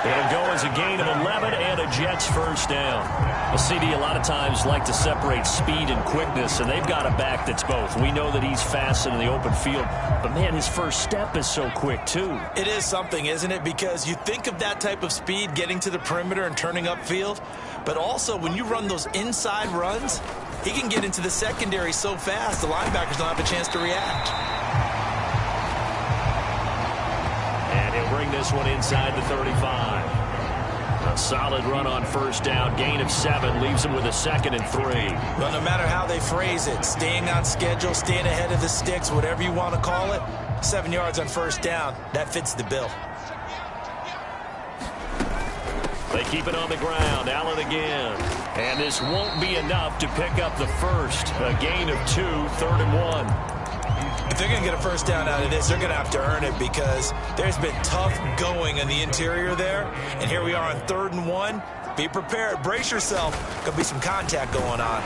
It'll go as a gain of 11 and a Jets 1st down. A CD a lot of times like to separate speed and quickness, and they've got a back that's both. We know that he's fast in the open field, but man, his first step is so quick too. It is something, isn't it? Because you think of that type of speed getting to the perimeter and turning upfield, but also when you run those inside runs, he can get into the secondary so fast the linebackers don't have a chance to react. And he'll bring this one inside the 35. A solid run on 1st down. Gain of 7 leaves him with a 2nd and 3. Well, no matter how they phrase it, staying on schedule, staying ahead of the sticks, whatever you want to call it, 7 yards on 1st down, that fits the bill. They keep it on the ground. Allen again. And this won't be enough to pick up the first. A gain of 2, 3rd and 1. If they're going to get a 1st down out of this, they're going to have to earn it because there's been tough going in the interior there. And here we are on 3rd and 1. Be prepared. Brace yourself. Going to be some contact going on.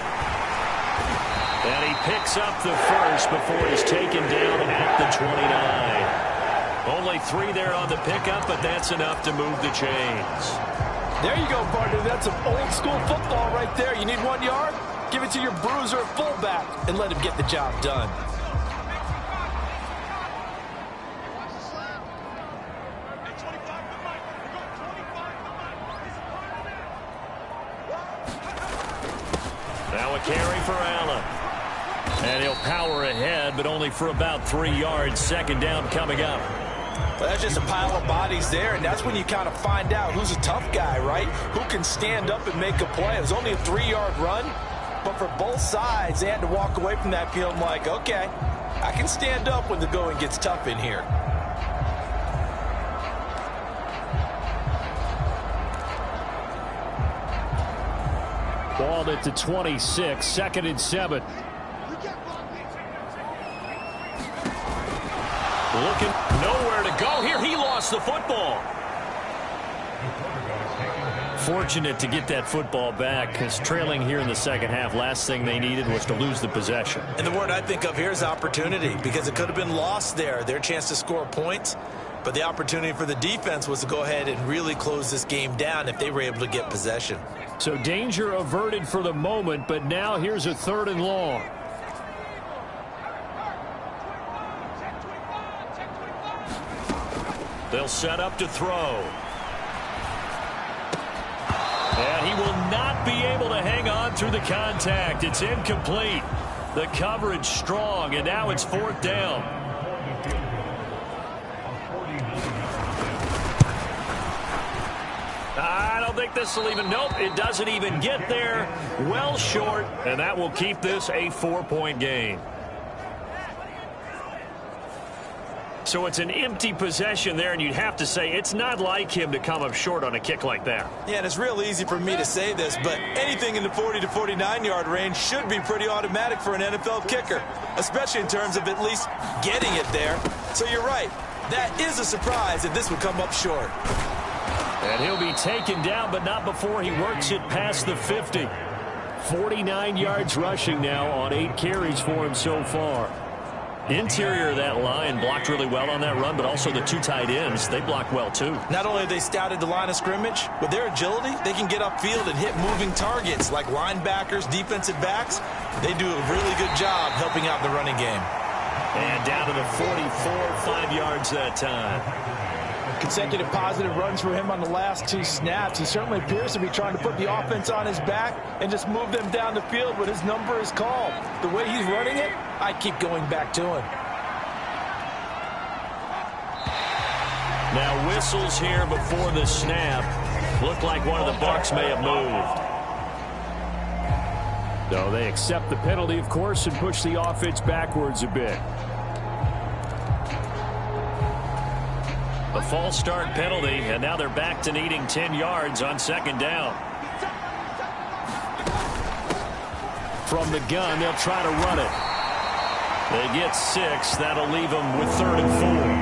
And he picks up the first before he's taken down at the 29. Only 3 there on the pickup, but that's enough to move the chains. There you go, partner. That's some old-school football right there. You need 1 yard? Give it to your bruiser fullback and let him get the job done. Now a carry for Allen. And he'll power ahead, but only for about 3 yards. Second down coming up. Well, that's just a pile of bodies there, and that's when you kind of find out who's a tough guy, right? Who can stand up and make a play. It was only a 3-yard run, but for both sides, they had to walk away from that field like, okay, I can stand up when the going gets tough in here. Ball at the 26, 2nd and 7. Looking nowhere to go here. He lost the football. Fortunate to get that football back, because trailing here in the second half, last thing they needed was to lose the possession. And the word I think of here is opportunity, because it could have been lost there, their chance to score points. But the opportunity for the defense was to go ahead and really close this game down if they were able to get possession. So danger averted for the moment, but now here's a 3rd and long. They'll set up to throw. And he will not be able to hang on through the contact. It's incomplete. The coverage strong, and now it's 4th down. I don't think this will even, nope, it doesn't even get there. Well short, and that will keep this a 4-point game. So it's an empty possession there, and you'd have to say it's not like him to come up short on a kick like that. Yeah, and it's real easy for me to say this, but anything in the 40 to 49-yard range should be pretty automatic for an NFL kicker, especially in terms of at least getting it there. So you're right. That is a surprise if this would come up short. And he'll be taken down, but not before he works it past the 50. 49 yards rushing now on 8 carries for him so far. Interior of that line blocked really well on that run, but also the 2 tight ends, they blocked well too. Not only have they scouted the line of scrimmage, with their agility, they can get upfield and hit moving targets like linebackers, defensive backs. They do a really good job helping out the running game. And down to the 44, 5 yards that time. Consecutive positive runs for him on the last 2 snaps. He certainly appears to be trying to put the offense on his back and just move them down the field, but his number is called. The way he's running it, I keep going back to him. Now whistles here before the snap. Looked like one of the Bucs may have moved. No, they accept the penalty, of course, and push the offense backwards a bit. A false start penalty, and now they're back to needing 10 yards on 2nd down. From the gun, they'll try to run it. They get 6. That'll leave them with 3rd and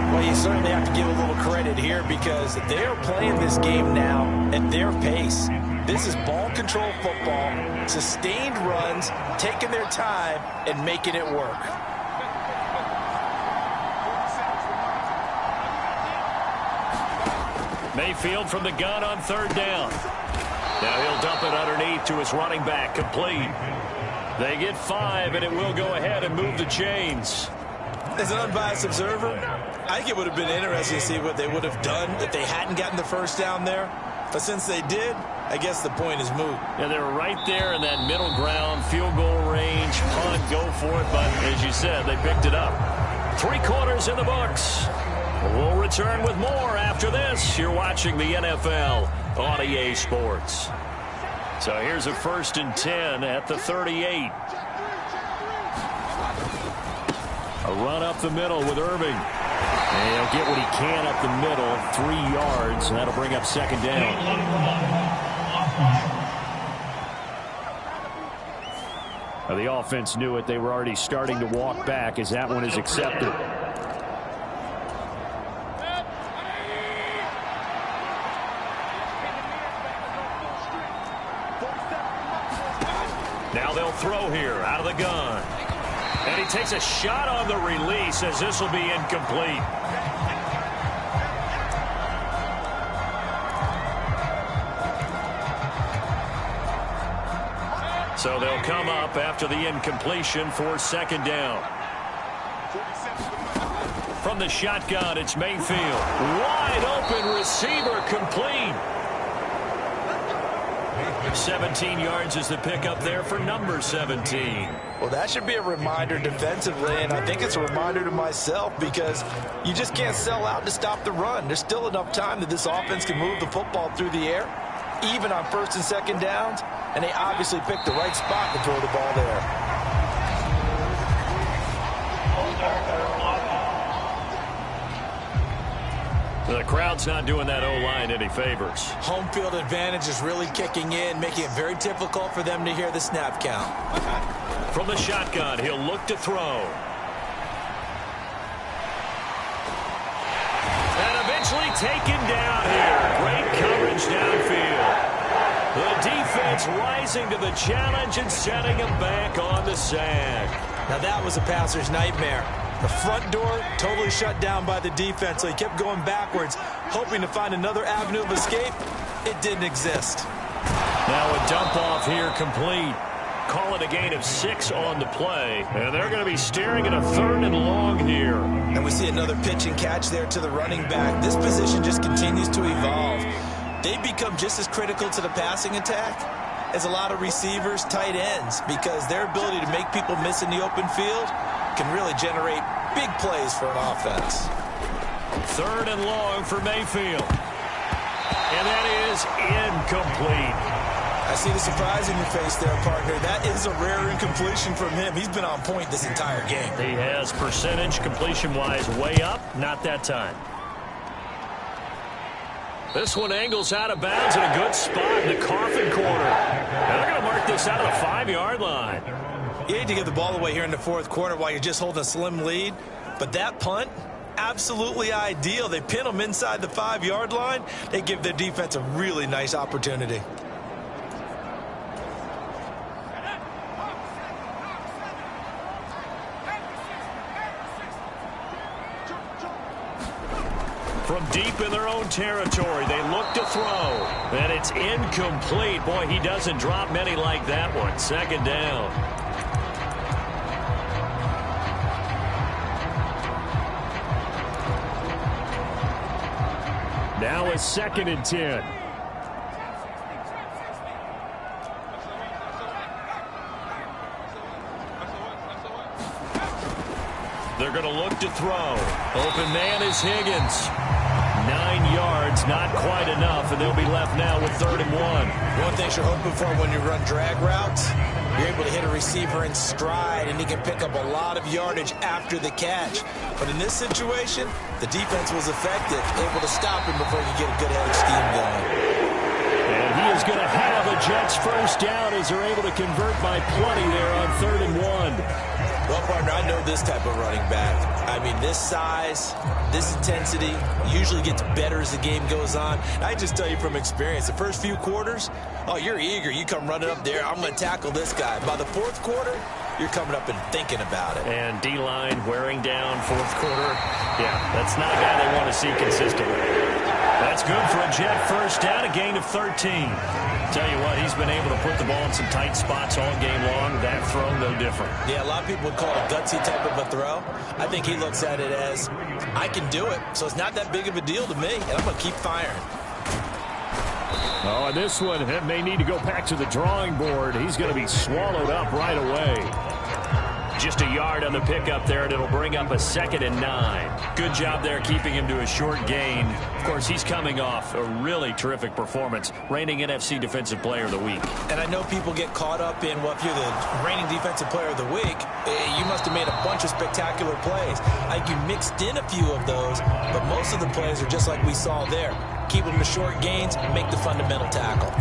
4. Well, you certainly have to give a little credit here because they're playing this game now at their pace. This is ball control football, sustained runs, taking their time, and making it work. Mayfield from the gun on 3rd down. Now he'll dump it underneath to his running back, complete. They get 5, and it will go ahead and move the chains. As an unbiased observer, I think it would have been interesting to see what they would have done if they hadn't gotten the 1st down there. But since they did, I guess the point is moot. Yeah, they were right there in that middle ground, field goal range, punt, go for it. But as you said, they picked it up. 3 quarters in the books. We'll return with more after this. You're watching the NFL on EA Sports. So here's a 1st and 10 at the 38. A run up the middle with Irving. And he'll get what he can up the middle, 3 yards, and that'll bring up 2nd down. Now the offense knew it. They were already starting to walk back as that one is accepted. Now they'll throw here out of the gun. And he takes a shot on the release as this will be incomplete. So they'll come up after the incompletion for 2nd down. From the shotgun, it's Mayfield. Wide open receiver, complete. 17 yards is the pickup there for number 17. Well, that should be a reminder defensively, and I think it's a reminder to myself because you just can't sell out to stop the run. There's still enough time that this offense can move the football through the air, even on first and second downs, and they obviously picked the right spot to throw the ball there. The crowd's not doing that O-line any favors. Home field advantage is really kicking in, making it very difficult for them to hear the snap count. From the shotgun, he'll look to throw. And eventually taken down here. Great coverage downfield. The defense rising to the challenge and setting him back on the sack. Now that was a passer's nightmare. The front door totally shut down by the defense, so he kept going backwards, hoping to find another avenue of escape. It didn't exist. Now a dump off here complete. Call it a gain of 6 on the play. And they're going to be staring at a 3rd and long here. And we see another pitch and catch there to the running back. This position just continues to evolve. They become just as critical to the passing attack as a lot of receivers, tight ends, because their ability to make people miss in the open field can really generate big plays for an offense. 3rd and long for Mayfield. And that is incomplete. I see the surprise in your face there, partner. That is a rare incompletion from him. He's been on point this entire game. He has percentage completion-wise way up. Not that time. This one angles out of bounds in a good spot in the coffin corner. And they're going to mark this out of the 5-yard line. You hate to give the ball away here in the 4th quarter while you're just holding a slim lead, but that punt, absolutely ideal. They pin them inside the 5-yard line. They give their defense a really nice opportunity. From deep in their own territory, they look to throw. And it's incomplete. Boy, he doesn't drop many like that one. 2nd down. Now a 2nd and 10. They're going to look to throw. Open man is Higgins. 9 yards, not quite enough, and they'll be left now with 3rd and 1. One thing you're hoping for when you run drag routes, you're able to hit a receiver in stride, and he can pick up a lot of yardage after the catch. But in this situation, the defense was effective, able to stop him before he could get a good headed scheme going. And he is going to have a Jets 1st down as they're able to convert by plenty there on 3rd and 1. Well, partner, I know this type of running back. I mean, this size, this intensity usually gets better as the game goes on. I just tell you from experience, the first few quarters, oh, you're eager. You come running up there, I'm going to tackle this guy. By the 4th quarter, you're coming up and thinking about it. And D-line wearing down 4th quarter. Yeah, that's not a guy they want to see consistently. That's good for a Jet 1st down, a gain of 13. Tell you what, he's been able to put the ball in some tight spots all game long. That throw, no different. Yeah, a lot of people would call it a gutsy type of a throw. I think he looks at it as, I can do it, so it's not that big of a deal to me, and I'm going to keep firing. Oh, and this one may need to go back to the drawing board. He's going to be swallowed up right away. Just a yard on the pickup there, and it'll bring up a 2nd and 9. Good job there keeping him to a short gain. Of course, he's coming off a really terrific performance, reigning NFC Defensive Player of the Week. And I know people get caught up in, well, if you're the reigning Defensive Player of the Week, you must have made a bunch of spectacular plays. Like you mixed in a few of those, but most of the plays are just like we saw there. Keep them to short gains, make the fundamental tackle.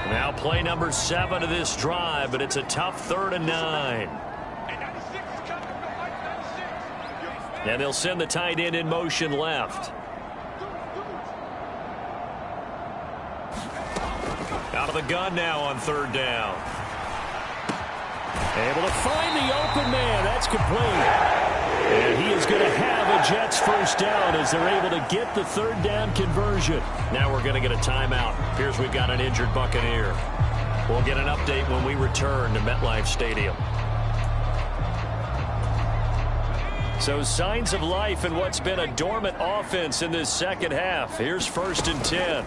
Now play number 7 of this drive, but it's a tough 3rd and 9. And they'll send the tight end in motion left. Out of the gun now on 3rd down. Able to find the open man. That's complete. And he is going to have a Jets 1st down as they're able to get the 3rd down conversion. Now we're going to get a timeout. Appears we've got an injured Buccaneer. We'll get an update when we return to MetLife Stadium. So signs of life in what's been a dormant offense in this second half. Here's 1st and 10.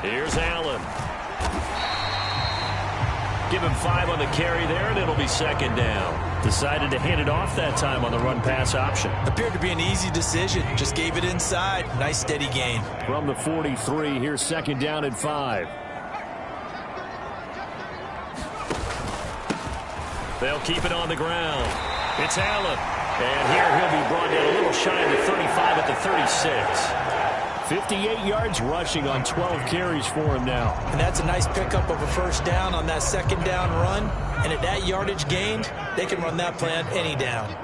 Here's Allen. Give him 5 on the carry there, and it'll be 2nd down. Decided to hand it off that time on the run-pass option. Appeared to be an easy decision. Just gave it inside. Nice steady gain. From the 43, here's 2nd down and 5. They'll keep it on the ground. It's Allen. And here he'll be brought down a little shy of the 35 at the 36. 58 yards rushing on 12 carries for him now. And that's a nice pickup of a 1st down on that 2nd down run. And at that yardage gained, they can run that play on any down.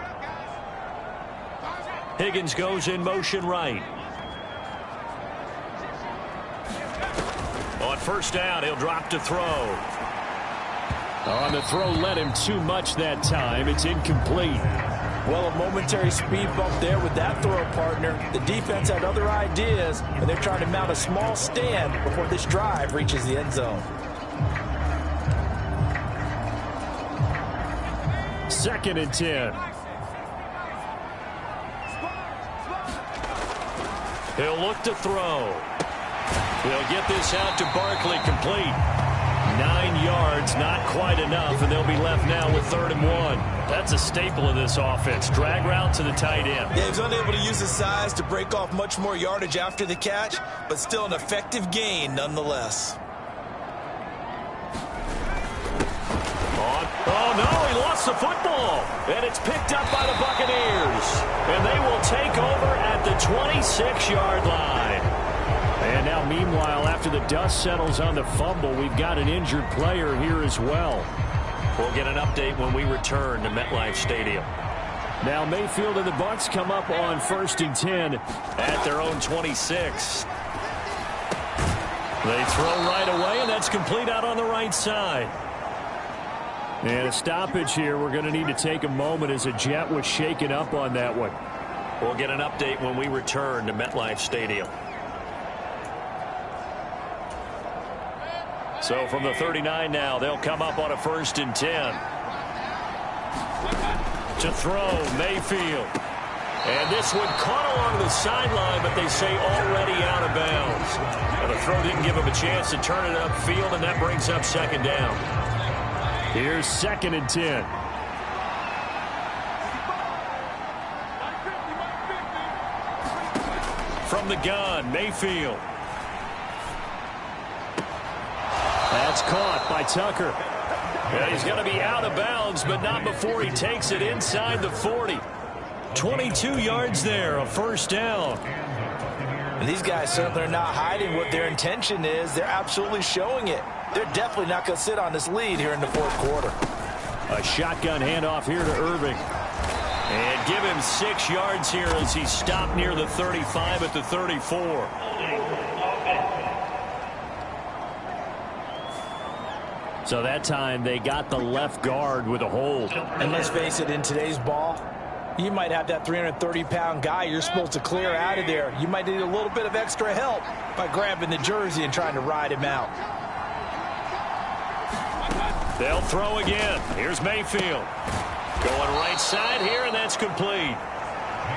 Higgins goes in motion right. On 1st down, he'll drop to throw. On the throw, led him too much that time. It's incomplete. Well, a momentary speed bump there with that throw partner. The defense had other ideas, and they're trying to mount a small stand before this drive reaches the end zone. 2nd and 10. He'll look to throw. He'll get this out to Barkley, complete. 9 yards, not quite enough, and they'll be left now with 3rd and 1. That's a staple of this offense. Drag route to the tight end. Yeah, he was unable to use his size to break off much more yardage after the catch, but still an effective gain nonetheless. Oh, no, he lost the football. And it's picked up by the Buccaneers. And they will take over at the 26-yard line. And now, meanwhile, after the dust settles on the fumble, we've got an injured player here as well. We'll get an update when we return to MetLife Stadium. Now Mayfield and the Bucs come up on 1st and 10 at their own 26. They throw right away, and that's complete out on the right side. And a stoppage here. We're going to need to take a moment as a Jet was shaken up on that one. We'll get an update when we return to MetLife Stadium. So from the 39 now, they'll come up on a 1st and 10. To throw, Mayfield. And this one caught along the sideline, but they say already out of bounds. And the throw didn't give him a chance to turn it upfield, and that brings up 2nd down. Here's 2nd and 10. From the gun, Mayfield. That's caught by Tucker. Yeah, he's going to be out of bounds, but not before he takes it inside the 40. 22 yards there, a 1st down. And these guys certainly are not hiding what their intention is. They're absolutely showing it. They're definitely not going to sit on this lead here in the 4th quarter. A shotgun handoff here to Irving. And give him 6 yards here as he stopped near the 35 at the 34. So that time they got the left guard with a hold. And let's face it, in today's ball, you might have that 330-pound guy you're supposed to clear out of there. You might need a little bit of extra help by grabbing the jersey and trying to ride him out. They'll throw again. Here's Mayfield. Going right side here, and that's complete.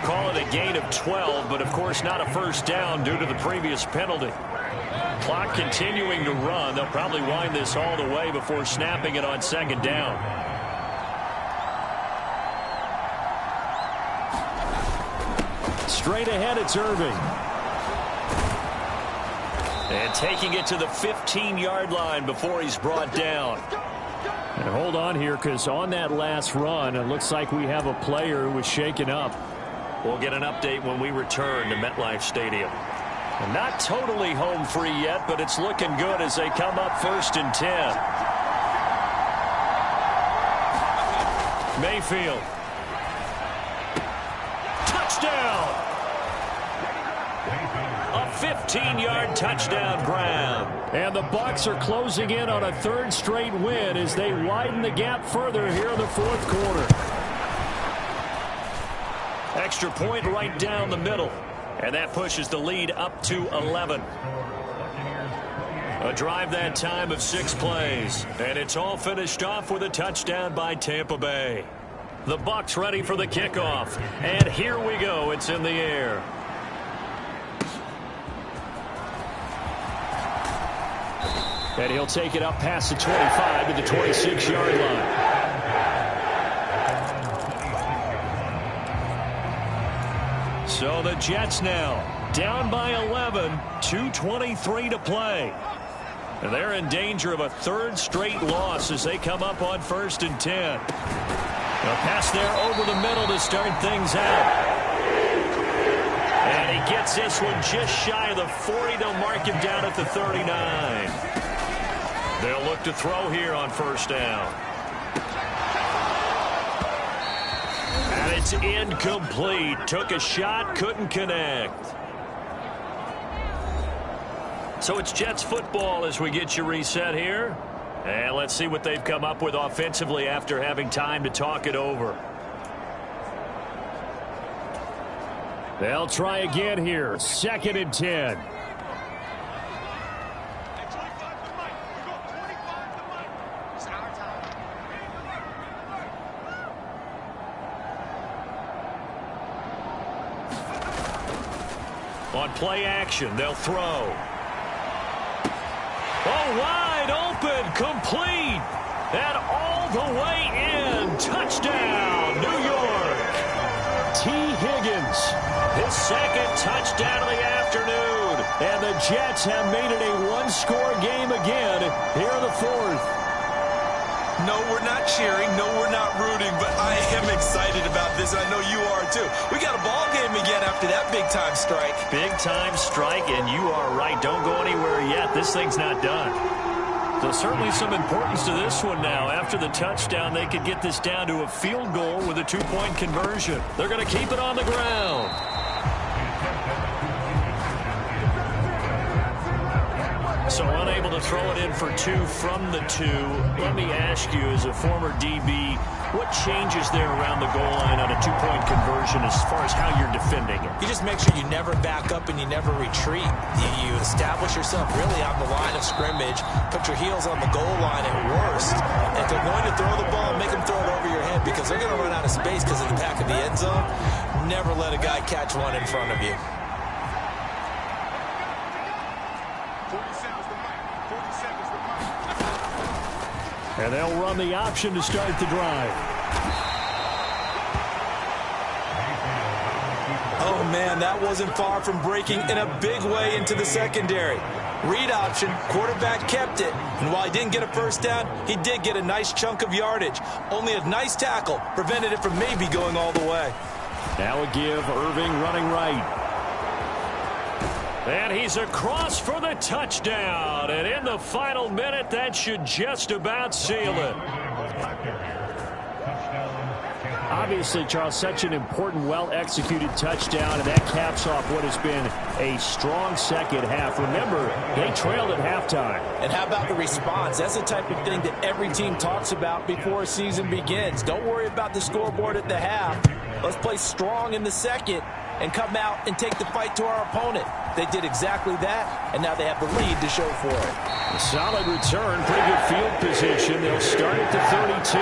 Call it a gain of 12, but of course not a 1st down due to the previous penalty. Clock continuing to run. They'll probably wind this all the way before snapping it on 2nd down. Straight ahead, it's Irving. And taking it to the 15-yard line before he's brought down. And hold on here, because on that last run, it looks like we have a player who was shaken up. We'll get an update when we return to MetLife Stadium. Not totally home free yet, but it's looking good as they come up 1st and 10. Mayfield. Touchdown! A 15-yard touchdown grab. And the Bucs are closing in on a 3rd straight win as they widen the gap further here in the 4th quarter. Extra point right down the middle. And that pushes the lead up to 11. A drive that time of 6 plays. And it's all finished off with a touchdown by Tampa Bay. The Bucs ready for the kickoff. And here we go. It's in the air. And he'll take it up past the 25 to the 26-yard line. So the Jets now down by 11, 2:23 to play. And they're in danger of a third straight loss as they come up on 1st and 10. A pass there over the middle to start things out. And he gets this one just shy of the 40. They'll mark him down at the 39. They'll look to throw here on 1st down. And it's incomplete. Took a shot, couldn't connect. So it's Jets football as we get you reset here. And let's see what they've come up with offensively after having time to talk it over. They'll try again here. 2nd and 10. On play action, they'll throw. Oh, wide open, complete, and all the way in. Touchdown, New York. T. Higgins, his 2nd touchdown of the afternoon. And the Jets have made it a one-score game again here in the 4th. No, we're not cheering. No, we're not rooting. But I am excited about this, and I know you are too. We got a ball game again after that big-time strike. Big-time strike, and you are right. Don't go anywhere yet. This thing's not done. So certainly some importance to this one now. After the touchdown, they could get this down to a field goal with a 2-point conversion. They're going to keep it on the ground. So unable to throw it in for 2 from the 2. Let me ask you, as a former DB, what changes there around the goal line on a 2-point conversion as far as how you're defending it? You just make sure you never back up and you never retreat. You establish yourself really on the line of scrimmage, put your heels on the goal line at worst. If they're going to throw the ball, make them throw it over your head because they're going to run out of space because of the back of the end zone. Never let a guy catch one in front of you. And they'll run the option to start the drive. Oh, man, that wasn't far from breaking in a big way into the secondary. Read option, quarterback kept it. And while he didn't get a 1st down, he did get a nice chunk of yardage. Only a nice tackle prevented it from maybe going all the way. Now a give, Irving running right. And he's across for the touchdown. And in the final minute, that should just about seal it. Obviously, Charles, such an important, well-executed touchdown, and that caps off what has been a strong second half. Remember, they trailed at halftime. And how about the response? That's the type of thing that every team talks about before a season begins. Don't worry about the scoreboard at the half. Let's play strong in the second and come out and take the fight to our opponent. They did exactly that, and now they have the lead to show for it. A solid return, pretty good field position. They'll start at the 32.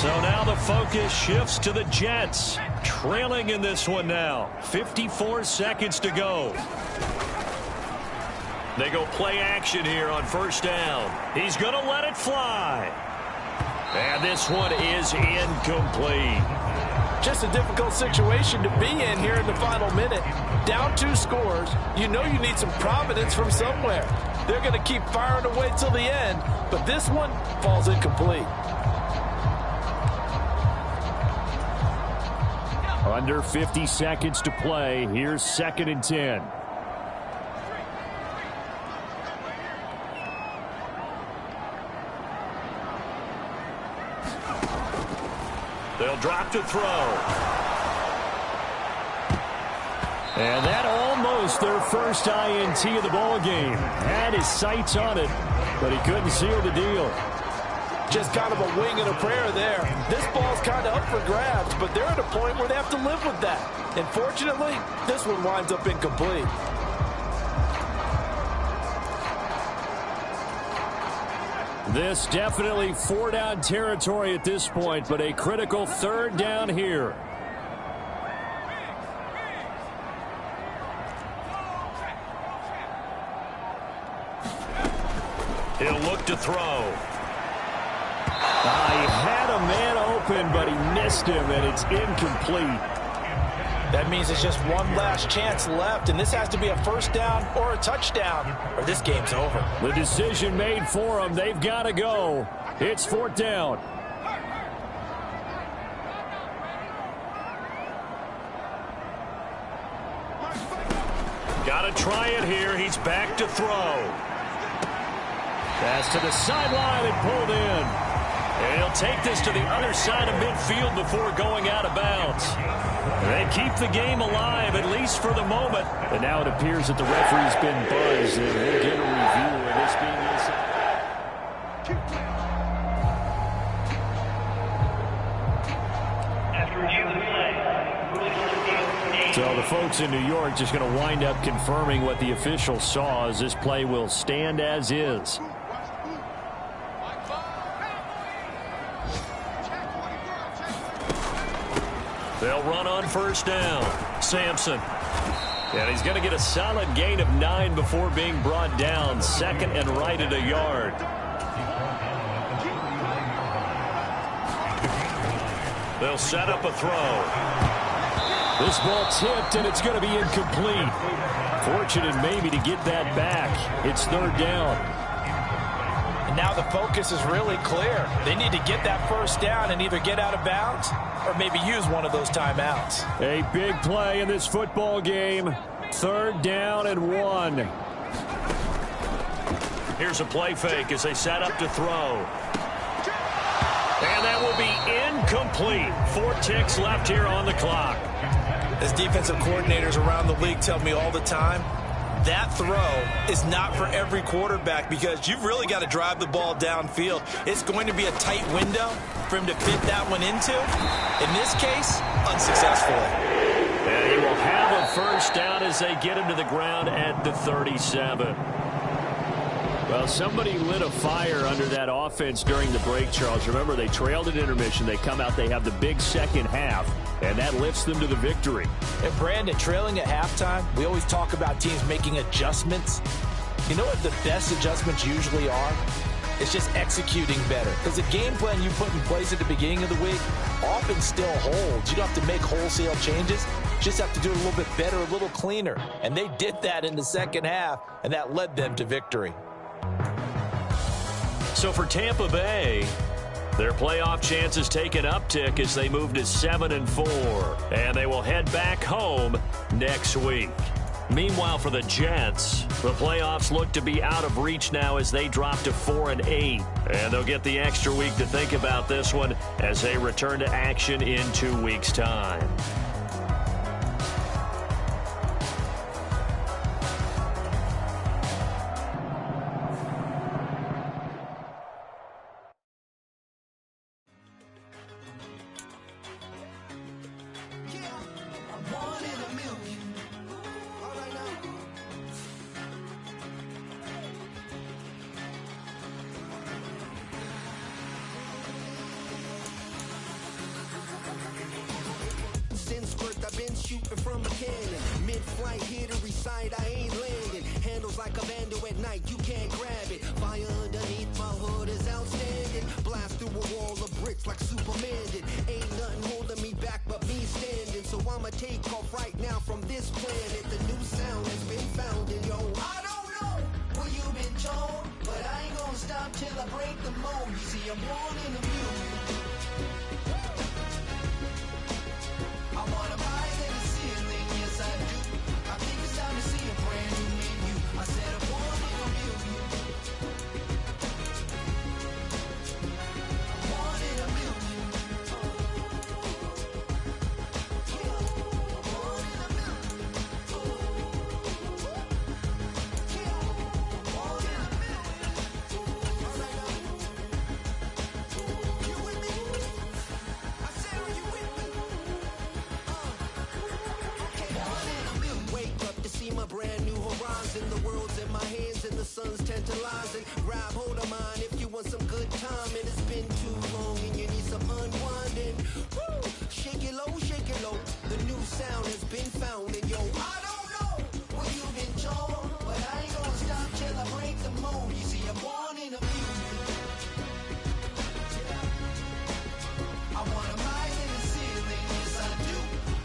So now the focus shifts to the Jets, trailing in this one now. 54 seconds to go. They go play action here on 1st down. He's going to let it fly. And this one is incomplete. Just a difficult situation to be in here in the final minute. Down 2 scores. You know you need some providence from somewhere. They're going to keep firing away till the end, but this one falls incomplete. Under 50 seconds to play. Here's 2nd and 10. They'll drop to throw. And that almost their first INT of the ball game. Had his sights on it, but he couldn't seal the deal. Just kind of a wing and a prayer there. This ball's kind of up for grabs, but they're at a point where they have to live with that. And fortunately, this one winds up incomplete. This definitely 4-down territory at this point, but a critical 3rd down here. He'll look to throw. He had a man open, but he missed him, and it's incomplete. That means it's just one last chance left, and this has to be a 1st down or a touchdown, or this game's over. The decision made for them. They've got to go. It's 4th down. Got to try it here. He's back to throw. Pass to the sideline and pulled in. And he'll take this to the other side of midfield before going out of bounds. They keep the game alive, at least for the moment. And now it appears that the referee's been buzzed, and we'll get a review of this being inside. So the folks in New York just going to wind up confirming what the official saw, as this play will stand as is. They'll run on 1st down. Sampson. And he's going to get a solid gain of 9 before being brought down. 2nd and right at a yard. They'll set up a throw. This ball tipped, and it's going to be incomplete. Fortunate maybe to get that back. It's 3rd down. And now the focus is really clear. They need to get that 1st down and either get out of bounds or maybe use one of those timeouts. A big play in this football game. 3rd down and 1. Here's a play fake as they set up to throw. And that will be incomplete. 4 ticks left here on the clock. As defensive coordinators around the league tell me all the time, that throw is not for every quarterback because you've really got to drive the ball downfield. It's going to be a tight window for him to fit that one into. In this case, unsuccessfully. And he will have a 1st down as they get him to the ground at the 37. Well, somebody lit a fire under that offense during the break, Charles. Remember, they trailed at intermission. They come out, they have the big 2nd half, and that lifts them to the victory. And Brandon, trailing at halftime, we always talk about teams making adjustments. You know what the best adjustments usually are? It's just executing better. Because the game plan you put in place at the beginning of the week often still holds. You don't have to make wholesale changes. You just have to do it a little bit better, a little cleaner. And they did that in the 2nd half, and that led them to victory. So for Tampa Bay, their playoff chances take an uptick as they move to 7-4. And they will head back home next week. Meanwhile, for the Jets, the playoffs look to be out of reach now as they drop to 4-8. And they'll get the extra week to think about this one as they return to action in 2 weeks' time. and the world's in my hands and the sun's tantalizing. Grab hold of mine if you want some good time, and it's been too long and you need some unwinding. Woo! Shake it low, the new sound has been found, and yo, I don't know what you've been told, but I ain't gonna stop till I break the mold. You see, I'm born in a music. I wanna rise in the ceiling, yes I do.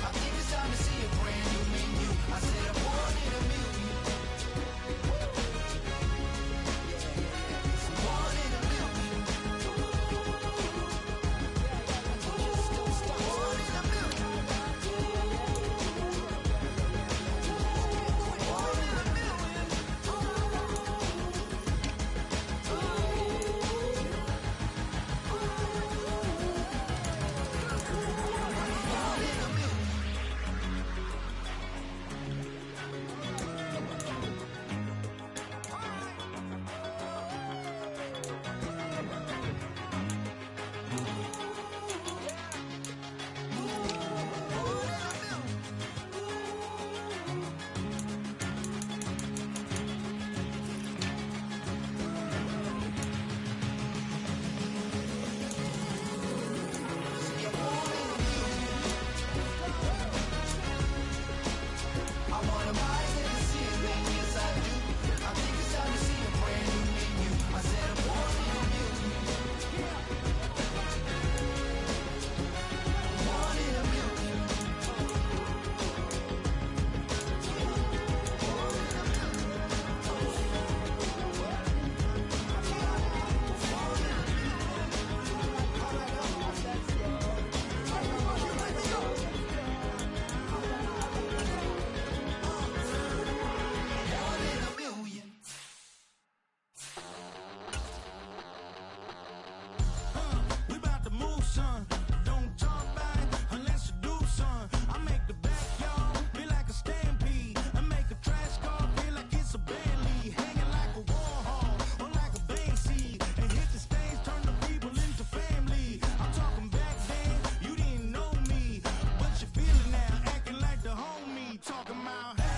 I think it's time to see a brand new menu. I said I'm born in a million. Born in a million. Born in a million. Born in a million. I wanna rise in the ceiling, yes I do. I think it's time to see a brand new menu. I said I'm born in a million. Born in a million. Born in a million. We about to move, son. Don't talk about it unless you do, son. I make the backyard feel like a stampede. I make a trash car feel like it's a Bentley. Hanging like a Warhol or like a Banksy. And hit the stage, turn the people into family. I'm talking back then, you didn't know me. But you feel it now, acting like the homie. Talking about, hey.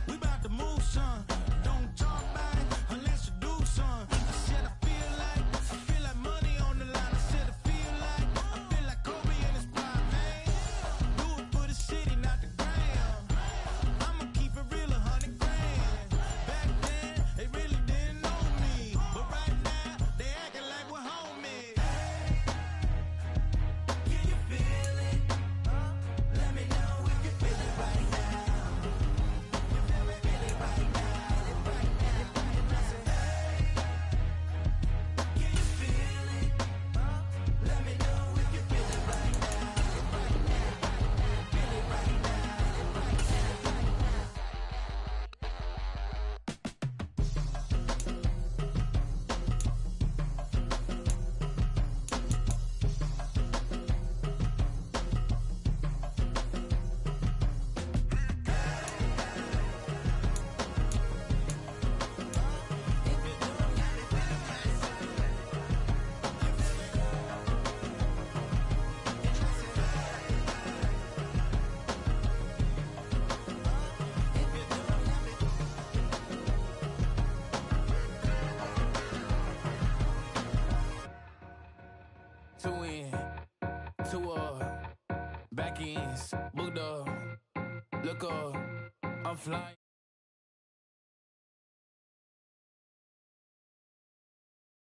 We about to move, son. Don't talk about it unless you do, son. I said I feel like money on the line. I said I feel like Kobe in his prime, man. Do it for the city, not the ground. I'ma keep it real, 100 grand. Back then, they really didn't know me, but right now they acting like we're homies. Can you feel it? Let me know if you feel it right now. Two in, two up, back ends, booked up, look up, I'm flying.